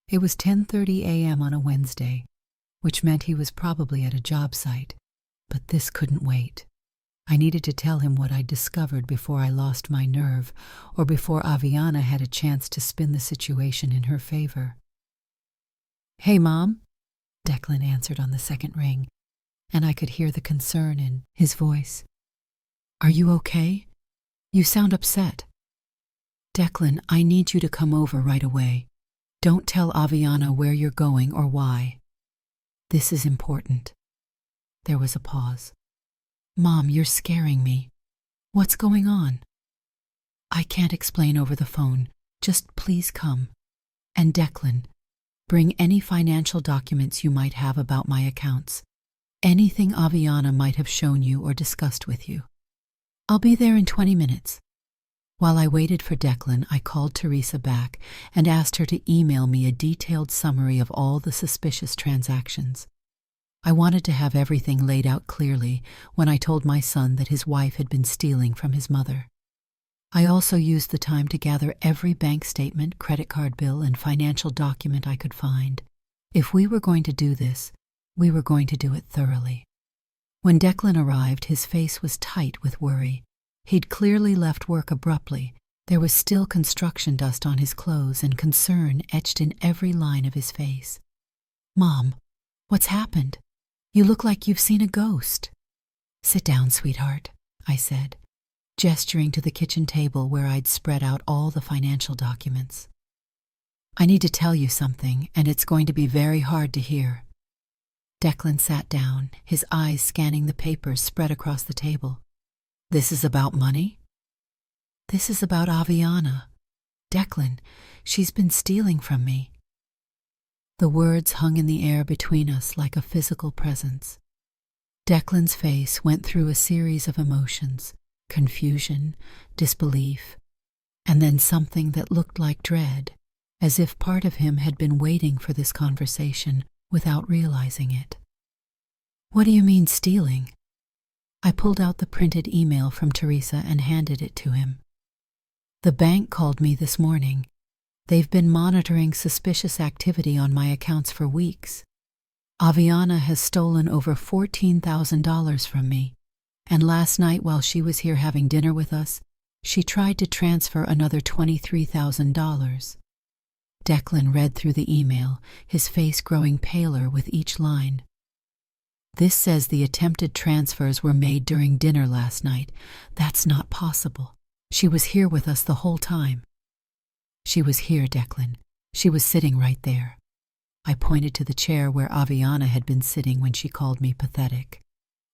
Speaker 1: It was 10:30 a.m. on a Wednesday, which meant he was probably at a job site. But this couldn't wait. I needed to tell him what I'd discovered before I lost my nerve, or before Aviana had a chance to spin the situation in her favor. "Hey, Mom," Declan answered on the second ring, and I could hear the concern in his voice. "Are you okay? You sound upset." "Declan, I need you to come over right away. Don't tell Aviana where you're going or why. This is important." There was a pause. "Mom, you're scaring me. What's going on?" "I can't explain over the phone. Just please come. And Declan, bring any financial documents you might have about my accounts. Anything Aviana might have shown you or discussed with you. I'll be there in 20 minutes. While I waited for Declan, I called Teresa back and asked her to email me a detailed summary of all the suspicious transactions. I wanted to have everything laid out clearly when I told my son that his wife had been stealing from his mother. I also used the time to gather every bank statement, credit card bill, and financial document I could find. If we were going to do this, we were going to do it thoroughly. When Declan arrived, his face was tight with worry. He'd clearly left work abruptly. There was still construction dust on his clothes and concern etched in every line of his face. "Mom, what's happened? You look like you've seen a ghost." "Sit down, sweetheart," I said, gesturing to the kitchen table where I'd spread out all the financial documents. "I need to tell you something, and it's going to be very hard to hear." Declan sat down, his eyes scanning the papers spread across the table. "This is about money?" "This is about Aviana. Declan, she's been stealing from me." The words hung in the air between us like a physical presence. Declan's face went through a series of emotions: confusion, disbelief, and then something that looked like dread, as if part of him had been waiting for this conversation without realizing it. "What do you mean, stealing?" I pulled out the printed email from Teresa and handed it to him. "The bank called me this morning. They've been monitoring suspicious activity on my accounts for weeks. Aviana has stolen over $14,000 from me, and last night while she was here having dinner with us, she tried to transfer another $23,000. Declan read through the email, his face growing paler with each line. "This says the attempted transfers were made during dinner last night. That's not possible. She was here with us the whole time." "She was here, Declan. She was sitting right there." I pointed to the chair where Aviana had been sitting when she called me pathetic,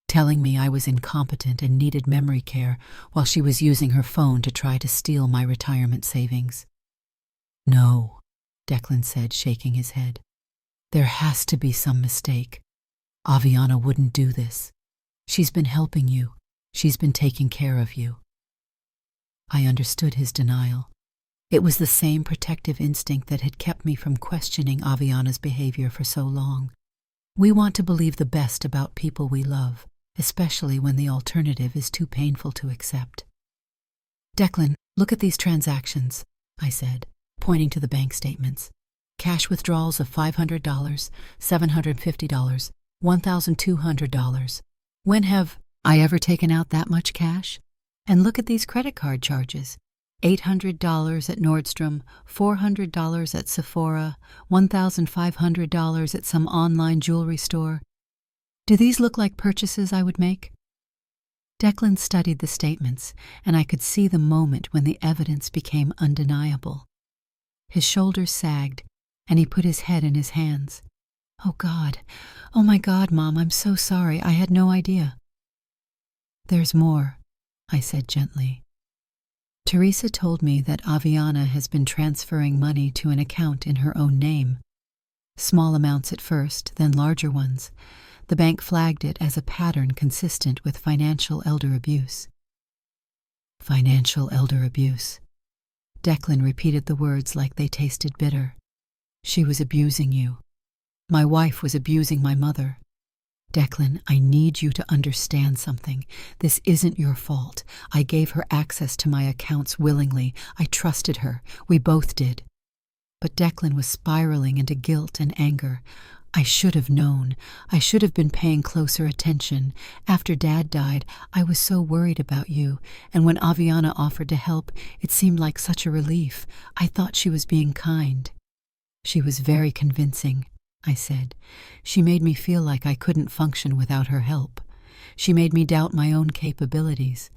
Speaker 1: telling me I was incompetent and needed memory care while she was using her phone to try to steal my retirement savings. "No," Declan said, shaking his head. "There has to be some mistake. Aviana wouldn't do this. She's been helping you. She's been taking care of you." I understood his denial. It was the same protective instinct that had kept me from questioning Aviana's behavior for so long. We want to believe the best about people we love, especially when the alternative is too painful to accept. "Declan, look at these transactions," I said, pointing to the bank statements. "Cash withdrawals of $500, $750, $1,200. When have I ever taken out that much cash? And look at these credit card charges. $800 at Nordstrom, $400 at Sephora, $1,500 at some online jewelry store. Do these look like purchases I would make? Declan studied the statements, and I could see the moment when the evidence became undeniable. His shoulders sagged, and he put his head in his hands. Oh God, oh my God, Mom, I'm so sorry, I had no idea. There's more, I said gently. Teresa told me that Aviana has been transferring money to an account in her own name. Small amounts at first, then larger ones. The bank flagged it as a pattern consistent with financial elder abuse. Financial elder abuse. Declan repeated the words like they tasted bitter. She was abusing you. My wife was abusing my mother. Declan, I need you to understand something. This isn't your fault. I gave her access to my accounts willingly. I trusted her. We both did. But Declan was spiraling into guilt and anger. I should have known. I should have been paying closer attention. After Dad died, I was so worried about you, and when Aviana offered to help, it seemed like such a relief. I thought she was being kind. She was very convincing, I said. She made me feel like I couldn't function without her help. She made me doubt my own capabilities.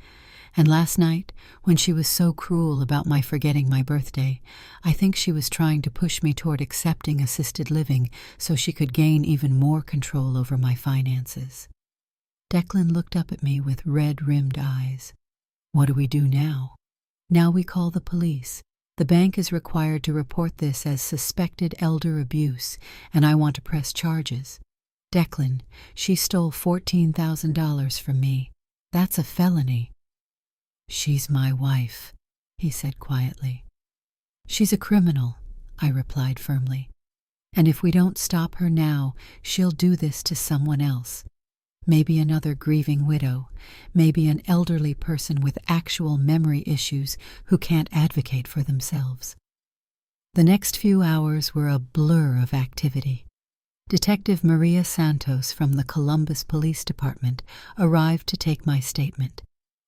Speaker 1: And last night, when she was so cruel about my forgetting my birthday, I think she was trying to push me toward accepting assisted living so she could gain even more control over my finances. Declan looked up at me with red-rimmed eyes. What do we do now? Now we call the police. The bank is required to report this as suspected elder abuse, and I want to press charges. Declan, she stole $14,000 from me. That's a felony. She's my wife, he said quietly. She's a criminal, I replied firmly. And if we don't stop her now, she'll do this to someone else. Maybe another grieving widow, maybe an elderly person with actual memory issues who can't advocate for themselves. The next few hours were a blur of activity. Detective Maria Santos from the Columbus Police Department arrived to take my statement.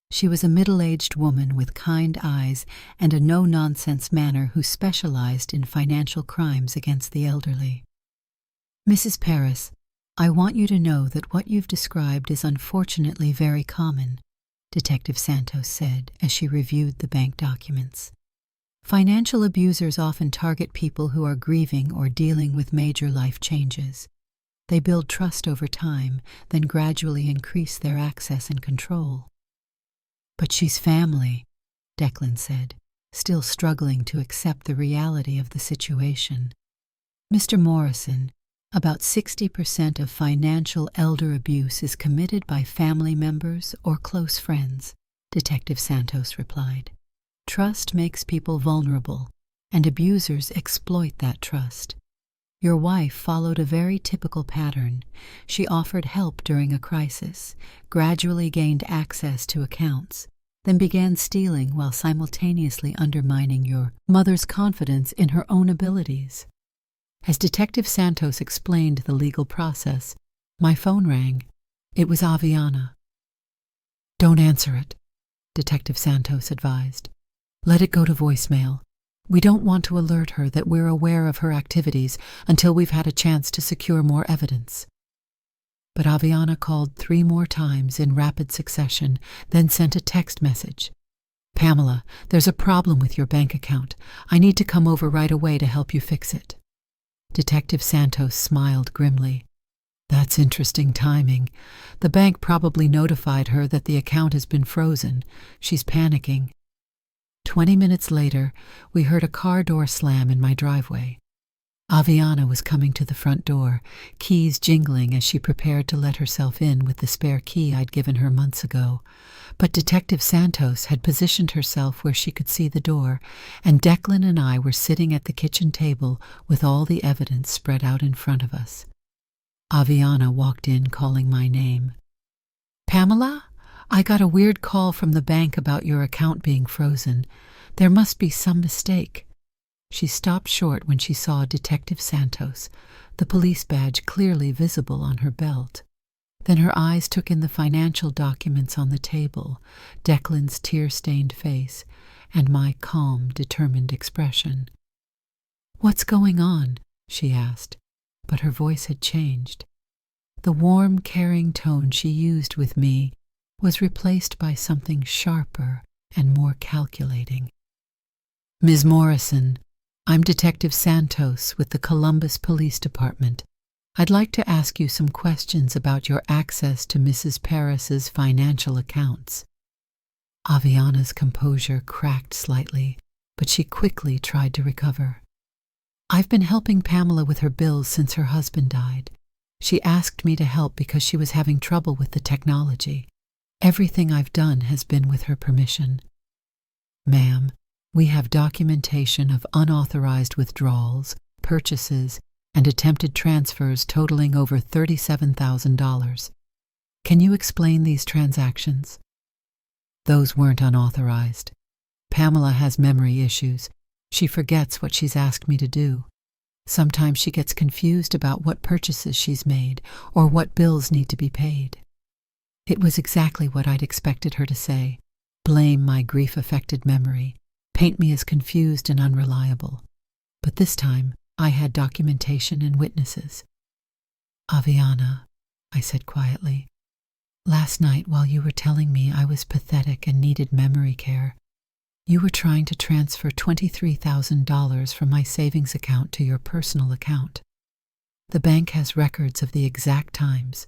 Speaker 1: She was a middle-aged woman with kind eyes and a no-nonsense manner who specialized in financial crimes against the elderly. Mrs. Paris, I want you to know that what you've described is unfortunately very common, Detective Santos said as she reviewed the bank documents. Financial abusers often target people who are grieving or dealing with major life changes. They build trust over time, then gradually increase their access and control. But she's family, Declan said, still struggling to accept the reality of the situation. Mr. Morrison, about 60% of financial elder abuse is committed by family members or close friends, Detective Santos replied. Trust makes people vulnerable, and abusers exploit that trust. Your wife followed a very typical pattern. She offered help during a crisis, gradually gained access to accounts, then began stealing while simultaneously undermining your mother's confidence in her own abilities. As Detective Santos explained the legal process, my phone rang. It was Aviana. Don't answer it, Detective Santos advised. Let it go to voicemail. We don't want to alert her that we're aware of her activities until we've had a chance to secure more evidence. But Aviana called 3 more times in rapid succession, then sent a text message. Pamela, there's a problem with your bank account. I need to come over right away to help you fix it. Detective Santos smiled grimly. That's interesting timing. The bank probably notified her that the account has been frozen. She's panicking. 20 minutes later, we heard a car door slam in my driveway. Aviana was coming to the front door, keys jingling as she prepared to let herself in with the spare key I'd given her months ago. But Detective Santos had positioned herself where she could see the door, and Declan and I were sitting at the kitchen table with all the evidence spread out in front of us. Aviana walked in calling my name. Pamela? I got a weird call from the bank about your account being frozen. There must be some mistake. She stopped short when she saw Detective Santos, the police badge clearly visible on her belt. Then her eyes took in the financial documents on the table, Declan's tear-stained face, and my calm, determined expression. "What's going on?" she asked, but her voice had changed. The warm, caring tone she used with me was replaced by something sharper and more calculating. "Ms. Morrison, I'm Detective Santos with the Columbus Police Department. I'd like to ask you some questions about your access to Mrs. Parris's financial accounts." Aviana's composure cracked slightly, but she quickly tried to recover. "I've been helping Pamela with her bills since her husband died. She asked me to help because she was having trouble with the technology. Everything I've done has been with her permission." "Ma'am, we have documentation of unauthorized withdrawals, purchases, and attempted transfers totaling over $37,000. Can you explain these transactions?" "Those weren't unauthorized. Pamela has memory issues. She forgets what she's asked me to do. Sometimes she gets confused about what purchases she's made or what bills need to be paid." It was exactly what I'd expected her to say. Blame my grief-affected memory, paint me as confused and unreliable. But this time, I had documentation and witnesses. "Aviana," I said quietly, "last night while you were telling me I was pathetic and needed memory care, you were trying to transfer $23,000 from my savings account to your personal account. The bank has records of the exact times.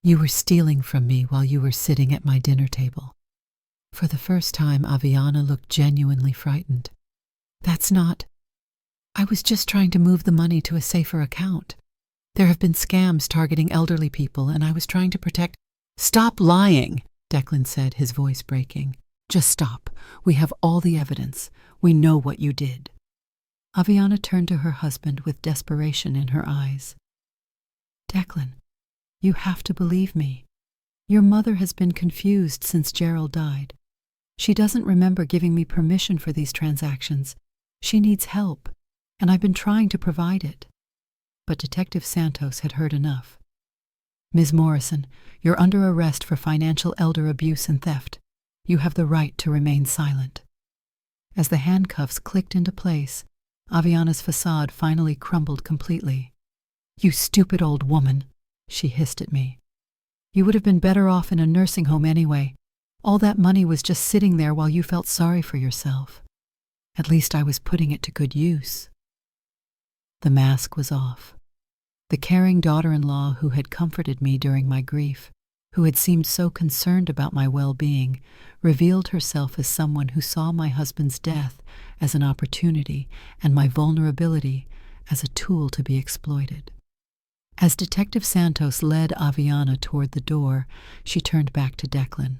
Speaker 1: You were stealing from me while you were sitting at my dinner table." For the first time, Aviana looked genuinely frightened. "That's not... I was just trying to move the money to a safer account. There have been scams targeting elderly people, and I was trying to protect—" "Stop lying," Declan said, his voice breaking. "Just stop. We have all the evidence. We know what you did." Aviana turned to her husband with desperation in her eyes. "Declan, you have to believe me. Your mother has been confused since Gerald died. She doesn't remember giving me permission for these transactions. She needs help, and I've been trying to provide it." But Detective Santos had heard enough. "Ms. Morrison, you're under arrest for financial elder abuse and theft. You have the right to remain silent." As the handcuffs clicked into place, Aviana's facade finally crumbled completely. "You stupid old woman," she hissed at me. "You would have been better off in a nursing home anyway. All that money was just sitting there while you felt sorry for yourself. At least I was putting it to good use." The mask was off. The caring daughter-in-law who had comforted me during my grief, who had seemed so concerned about my well-being, revealed herself as someone who saw my husband's death as an opportunity and my vulnerability as a tool to be exploited. As Detective Santos led Aviana toward the door, she turned back to Declan.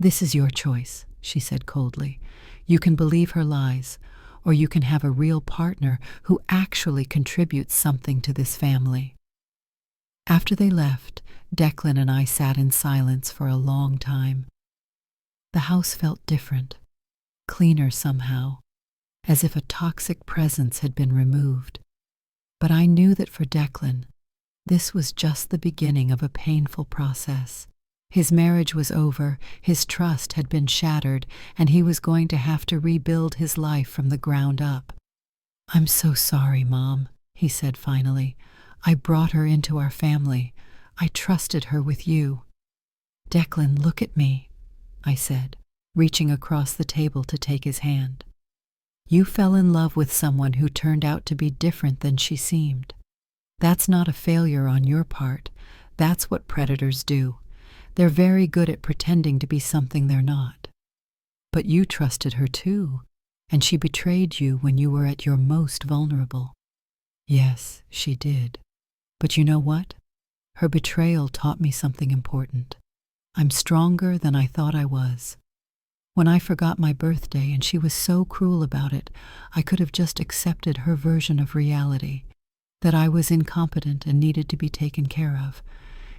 Speaker 1: "This is your choice," she said coldly. "You can believe her lies, or you can have a real partner who actually contributes something to this family." After they left, Declan and I sat in silence for a long time. The house felt different, cleaner somehow, as if a toxic presence had been removed. But I knew that for Declan, this was just the beginning of a painful process. His marriage was over, his trust had been shattered, and he was going to have to rebuild his life from the ground up. "I'm so sorry, Mom," he said finally. "I brought her into our family. I trusted her with you." "Declan, look at me," I said, reaching across the table to take his hand. "You fell in love with someone who turned out to be different than she seemed. That's not a failure on your part. That's what predators do. They're very good at pretending to be something they're not. But you trusted her too, and she betrayed you when you were at your most vulnerable." "Yes, she did. But you know what? Her betrayal taught me something important. I'm stronger than I thought I was. When I forgot my birthday and she was so cruel about it, I could have just accepted her version of reality, that I was incompetent and needed to be taken care of.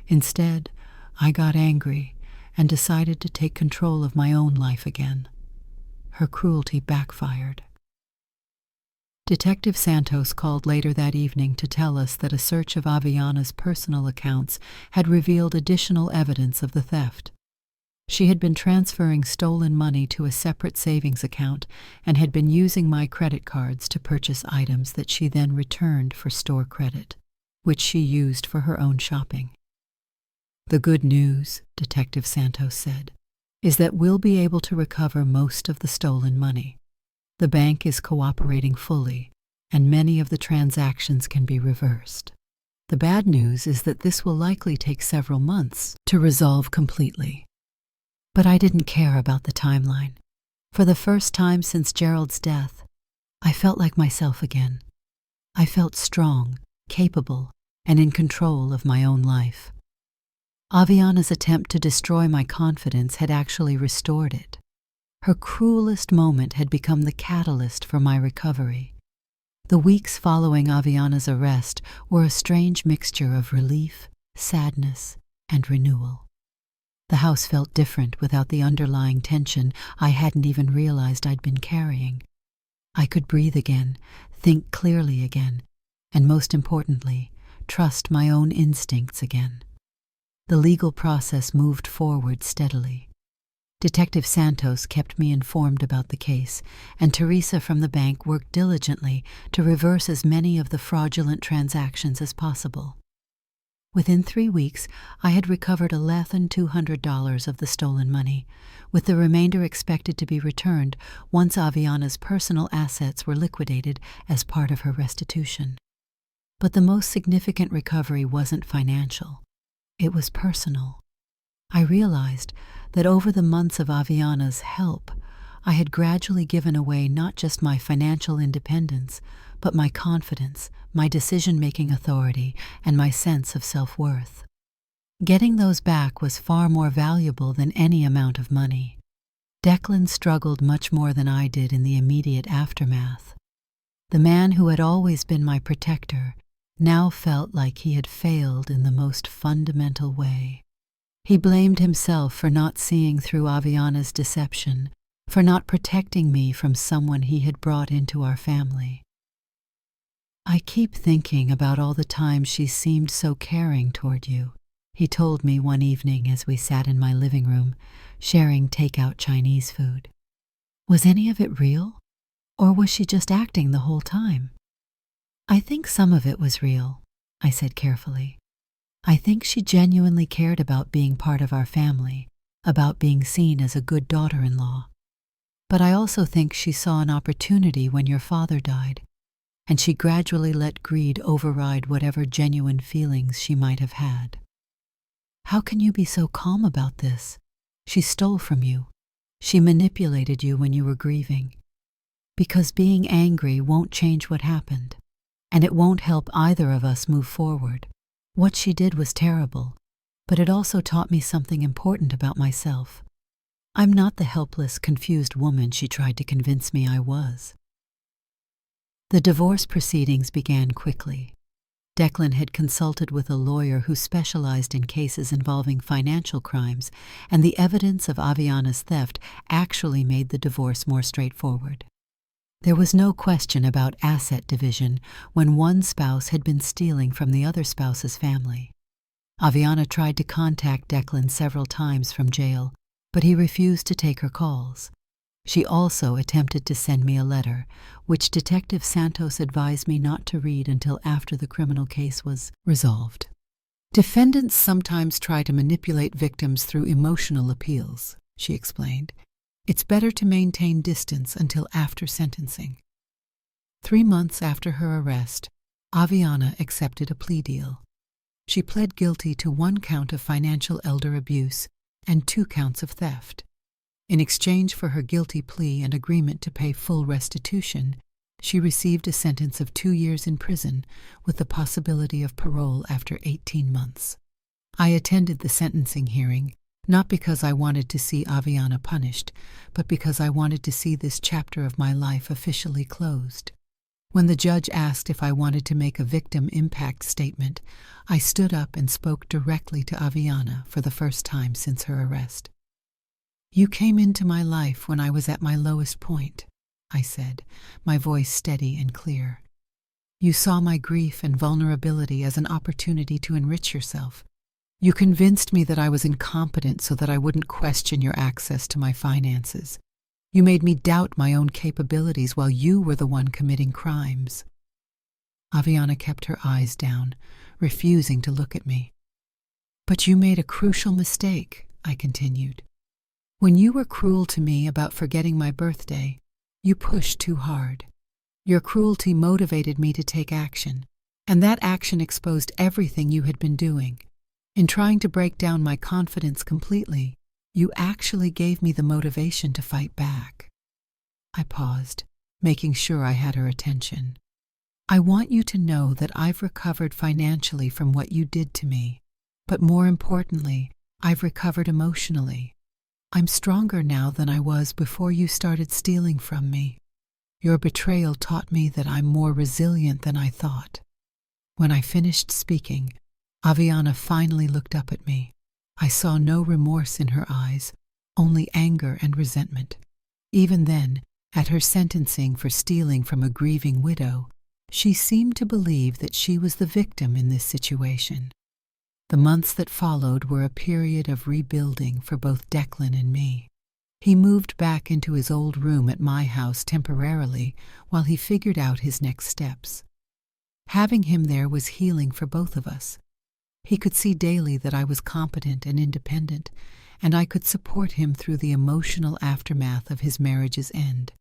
Speaker 1: Instead, I got angry and decided to take control of my own life again. Her cruelty backfired." Detective Santos called later that evening to tell us that a search of Aviana's personal accounts had revealed additional evidence of the theft. She had been transferring stolen money to a separate savings account and had been using my credit cards to purchase items that she then returned for store credit, which she used for her own shopping. The good news, Detective Santos said, is that we'll be able to recover most of the stolen money. The bank is cooperating fully, and many of the transactions can be reversed. The bad news is that this will likely take several months to resolve completely. But I didn't care about the timeline. For the first time since Gerald's death, I felt like myself again. I felt strong, capable, and in control of my own life. Aviana's attempt to destroy my confidence had actually restored it. Her cruelest moment had become the catalyst for my recovery. The weeks following Aviana's arrest were a strange mixture of relief, sadness, and renewal. The house felt different without the underlying tension I hadn't even realized I'd been carrying. I could breathe again, think clearly again, and most importantly, trust my own instincts again. The legal process moved forward steadily. Detective Santos kept me informed about the case, and Teresa from the bank worked diligently to reverse as many of the fraudulent transactions as possible. Within 3 weeks, I had recovered $1,200 of the stolen money, with the remainder expected to be returned once Aviana's personal assets were liquidated as part of her restitution. But the most significant recovery wasn't financial. It was personal. I realized that over the months of Aviana's help, I had gradually given away not just my financial independence, but my confidence, my decision-making authority, and my sense of self-worth. Getting those back was far more valuable than any amount of money. Declan struggled much more than I did in the immediate aftermath. The man who had always been my protector now felt like he had failed in the most fundamental way. He blamed himself for not seeing through Aviana's deception, for not protecting me from someone he had brought into our family. "I keep thinking about all the times she seemed so caring toward you," he told me one evening as we sat in my living room, sharing takeout Chinese food. Was any of it real? Or was she just acting the whole time? "I think some of it was real," I said carefully. "I think she genuinely cared about being part of our family, about being seen as a good daughter-in-law. But I also think she saw an opportunity when your father died, and she gradually let greed override whatever genuine feelings she might have had." "How can you be so calm about this? She stole from you. She manipulated you when you were grieving." "Because being angry won't change what happened, and it won't help either of us move forward. What she did was terrible, but it also taught me something important about myself. I'm not the helpless, confused woman she tried to convince me I was." The divorce proceedings began quickly. Declan had consulted with a lawyer who specialized in cases involving financial crimes, and the evidence of Aviana's theft actually made the divorce more straightforward. There was no question about asset division when one spouse had been stealing from the other spouse's family. Aviana tried to contact Declan several times from jail, but he refused to take her calls. She also attempted to send me a letter, which Detective Santos advised me not to read until after the criminal case was resolved. "Defendants sometimes try to manipulate victims through emotional appeals," she explained. "It's better to maintain distance until after sentencing." 3 months after her arrest, Aviana accepted a plea deal. She pled guilty to 1 count of financial elder abuse and 2 counts of theft. In exchange for her guilty plea and agreement to pay full restitution, she received a sentence of 2 years in prison with the possibility of parole after 18 months. I attended the sentencing hearing, not because I wanted to see Aviana punished, but because I wanted to see this chapter of my life officially closed. When the judge asked if I wanted to make a victim impact statement, I stood up and spoke directly to Aviana for the first time since her arrest. "You came into my life when I was at my lowest point," I said, my voice steady and clear. "You saw my grief and vulnerability as an opportunity to enrich yourself. You convinced me that I was incompetent so that I wouldn't question your access to my finances. You made me doubt my own capabilities while you were the one committing crimes." Aviana kept her eyes down, refusing to look at me. "But you made a crucial mistake," I continued. "When you were cruel to me about forgetting my birthday, you pushed too hard. Your cruelty motivated me to take action, and that action exposed everything you had been doing. In trying to break down my confidence completely, you actually gave me the motivation to fight back." I paused, making sure I had her attention. "I want you to know that I've recovered financially from what you did to me, but more importantly, I've recovered emotionally. I'm stronger now than I was before you started stealing from me. Your betrayal taught me that I'm more resilient than I thought." When I finished speaking, Aviana finally looked up at me. I saw no remorse in her eyes, only anger and resentment. Even then, at her sentencing for stealing from a grieving widow, she seemed to believe that she was the victim in this situation. The months that followed were a period of rebuilding for both Declan and me. He moved back into his old room at my house temporarily while he figured out his next steps. Having him there was healing for both of us. He could see daily that I was competent and independent, and I could support him through the emotional aftermath of his marriage's end.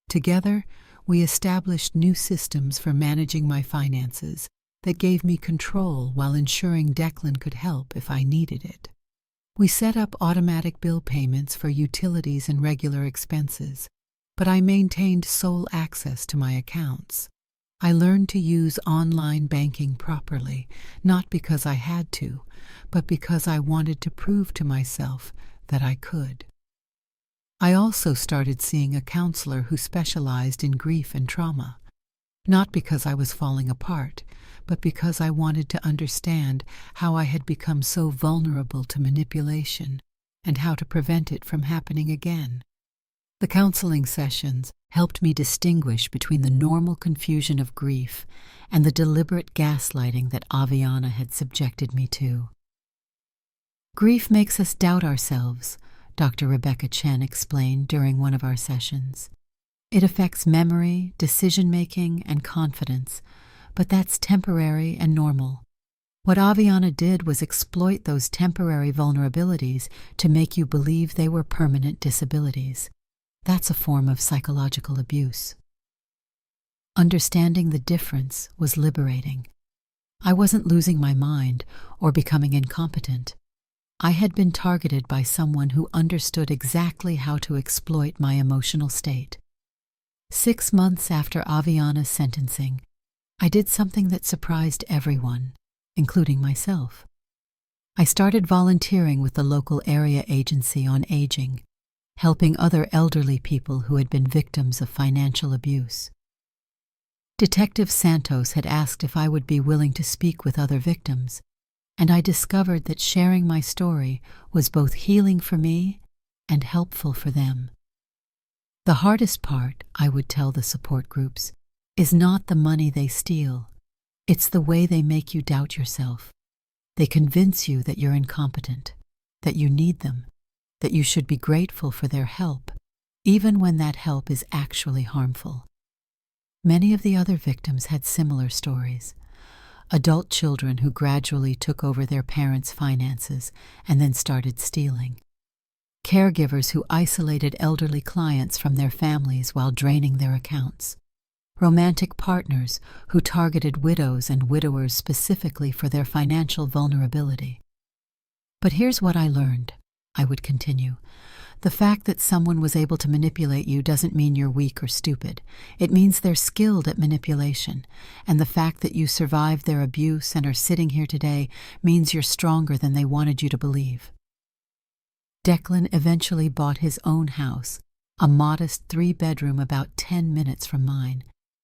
Speaker 1: Together, we established new systems for managing my finances that gave me control while ensuring Declan could help if I needed it. We set up automatic bill payments for utilities and regular expenses, but I maintained sole access to my accounts. I learned to use online banking properly, not because I had to, but because I wanted to prove to myself that I could. I also started seeing a counselor who specialized in grief and trauma, not because I was falling apart, but because I wanted to understand how I had become so vulnerable to manipulation and how to prevent it from happening again. The counseling sessions helped me distinguish between the normal confusion of grief and the deliberate gaslighting that Aviana had subjected me to. "Grief makes us doubt ourselves," Dr. Rebecca Chen explained during one of our sessions. "It affects memory, decision-making, and confidence, but that's temporary and normal. What Aviana did was exploit those temporary vulnerabilities to make you believe they were permanent disabilities. That's a form of psychological abuse." Understanding the difference was liberating. I wasn't losing my mind or becoming incompetent. I had been targeted by someone who understood exactly how to exploit my emotional state. 6 months after Aviana's sentencing, I did something that surprised everyone, including myself. I started volunteering with the local area agency on aging, helping other elderly people who had been victims of financial abuse. Detective Santos had asked if I would be willing to speak with other victims, and I discovered that sharing my story was both healing for me and helpful for them. The hardest part, I would tell the support groups, is not the money they steal. It's the way they make you doubt yourself. They convince you that you're incompetent, that you need them, that you should be grateful for their help, even when that help is actually harmful. Many of the other victims had similar stories. Adult children who gradually took over their parents' finances and then started stealing. Caregivers who isolated elderly clients from their families while draining their accounts. Romantic partners who targeted widows and widowers specifically for their financial vulnerability. But here's what I learned, I would continue. The fact that someone was able to manipulate you doesn't mean you're weak or stupid. It means they're skilled at manipulation, and the fact that you survived their abuse and are sitting here today means you're stronger than they wanted you to believe. Declan eventually bought his own house, a modest 3-bedroom about 10 minutes from mine.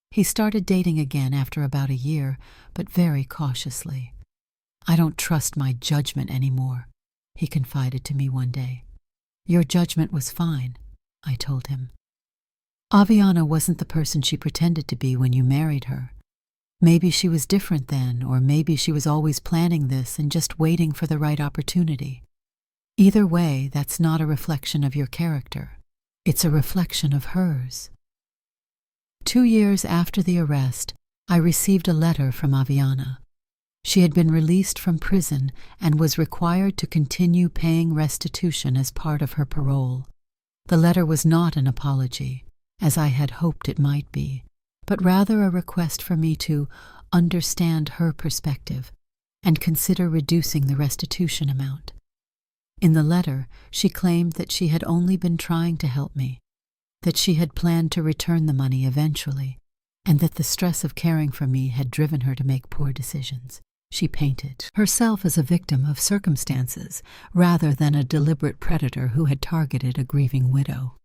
Speaker 1: He started dating again after about a year, but very cautiously. "I don't trust my judgment anymore," he confided to me one day. "Your judgment was fine," I told him. "Aviana wasn't the person she pretended to be when you married her. Maybe she was different then, or maybe she was always planning this and just waiting for the right opportunity. Either way, that's not a reflection of your character. It's a reflection of hers. 2 years after the arrest, I received a letter from Aviana. She had been released from prison and was required to continue paying restitution as part of her parole. The letter was not an apology, as I had hoped it might be, but rather a request for me to understand her perspective and consider reducing the restitution amount. In the letter, she claimed that she had only been trying to help me, that she had planned to return the money eventually, and that the stress of caring for me had driven her to make poor decisions. She painted herself as a victim of circumstances rather than a deliberate predator who had targeted a grieving widow.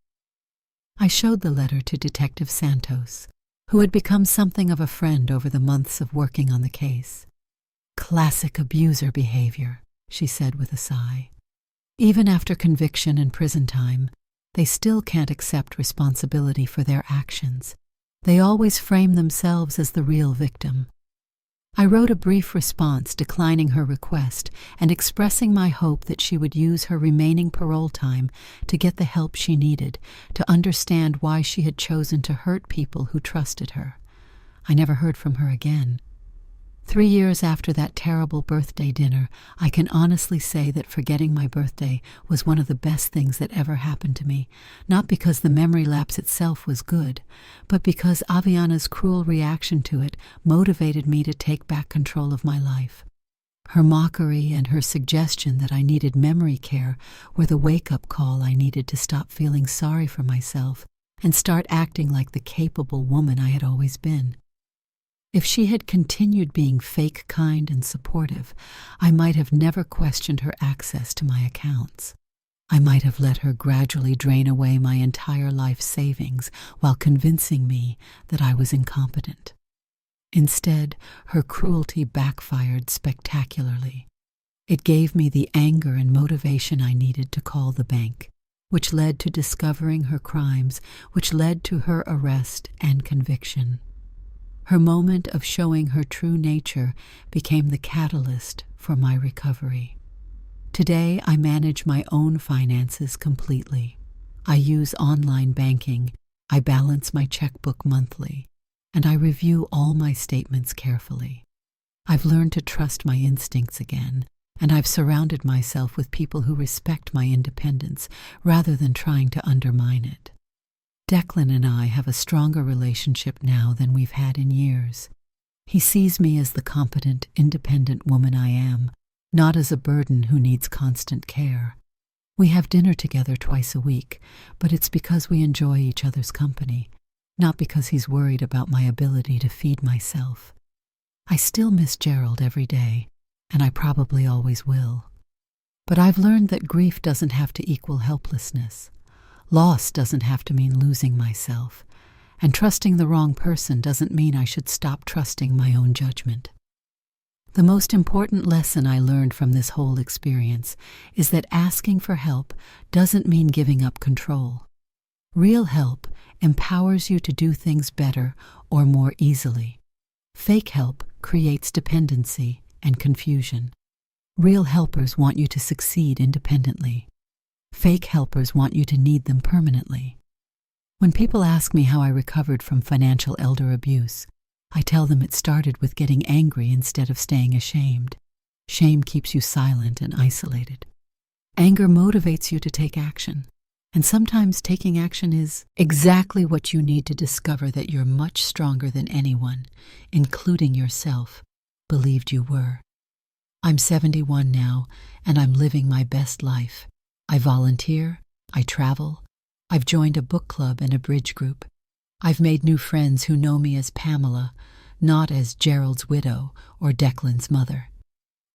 Speaker 1: I showed the letter to Detective Santos, who had become something of a friend over the months of working on the case. "Classic abuser behavior," she said with a sigh. "Even after conviction and prison time, they still can't accept responsibility for their actions. They always frame themselves as the real victim." I wrote a brief response declining her request and expressing my hope that she would use her remaining parole time to get the help she needed, to understand why she had chosen to hurt people who trusted her. I never heard from her again. 3 years after that terrible birthday dinner, I can honestly say that forgetting my birthday was one of the best things that ever happened to me, not because the memory lapse itself was good, but because Aviana's cruel reaction to it motivated me to take back control of my life. Her mockery and her suggestion that I needed memory care were the wake-up call I needed to stop feeling sorry for myself and start acting like the capable woman I had always been. If she had continued being fake kind and supportive, I might have never questioned her access to my accounts. I might have let her gradually drain away my entire life savings while convincing me that I was incompetent. Instead, her cruelty backfired spectacularly. It gave me the anger and motivation I needed to call the bank, which led to discovering her crimes, which led to her arrest and conviction. Her moment of showing her true nature became the catalyst for my recovery. Today, I manage my own finances completely. I use online banking, I balance my checkbook monthly, and I review all my statements carefully. I've learned to trust my instincts again, and I've surrounded myself with people who respect my independence rather than trying to undermine it. Declan and I have a stronger relationship now than we've had in years. He sees me as the competent, independent woman I am, not as a burden who needs constant care. We have dinner together twice a week, but it's because we enjoy each other's company, not because he's worried about my ability to feed myself. I still miss Gerald every day, and I probably always will. But I've learned that grief doesn't have to equal helplessness. Loss doesn't have to mean losing myself, and trusting the wrong person doesn't mean I should stop trusting my own judgment. The most important lesson I learned from this whole experience is that asking for help doesn't mean giving up control. Real help empowers you to do things better or more easily. Fake help creates dependency and confusion. Real helpers want you to succeed independently. Fake helpers want you to need them permanently. When people ask me how I recovered from financial elder abuse, I tell them it started with getting angry instead of staying ashamed. Shame keeps you silent and isolated. Anger motivates you to take action, and sometimes taking action is exactly what you need to discover that you're much stronger than anyone, including yourself, believed you were. I'm 71 now, and I'm living my best life. I volunteer, I travel, I've joined a book club and a bridge group. I've made new friends who know me as Pamela, not as Gerald's widow or Declan's mother.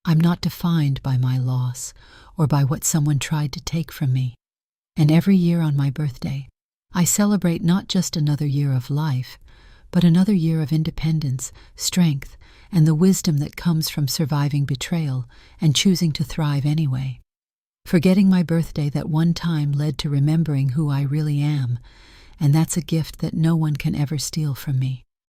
Speaker 1: I'm not defined by my loss or by what someone tried to take from me. And every year on my birthday, I celebrate not just another year of life, but another year of independence, strength, and the wisdom that comes from surviving betrayal and choosing to thrive anyway. Forgetting my birthday that one time led to remembering who I really am, and that's a gift that no one can ever steal from me.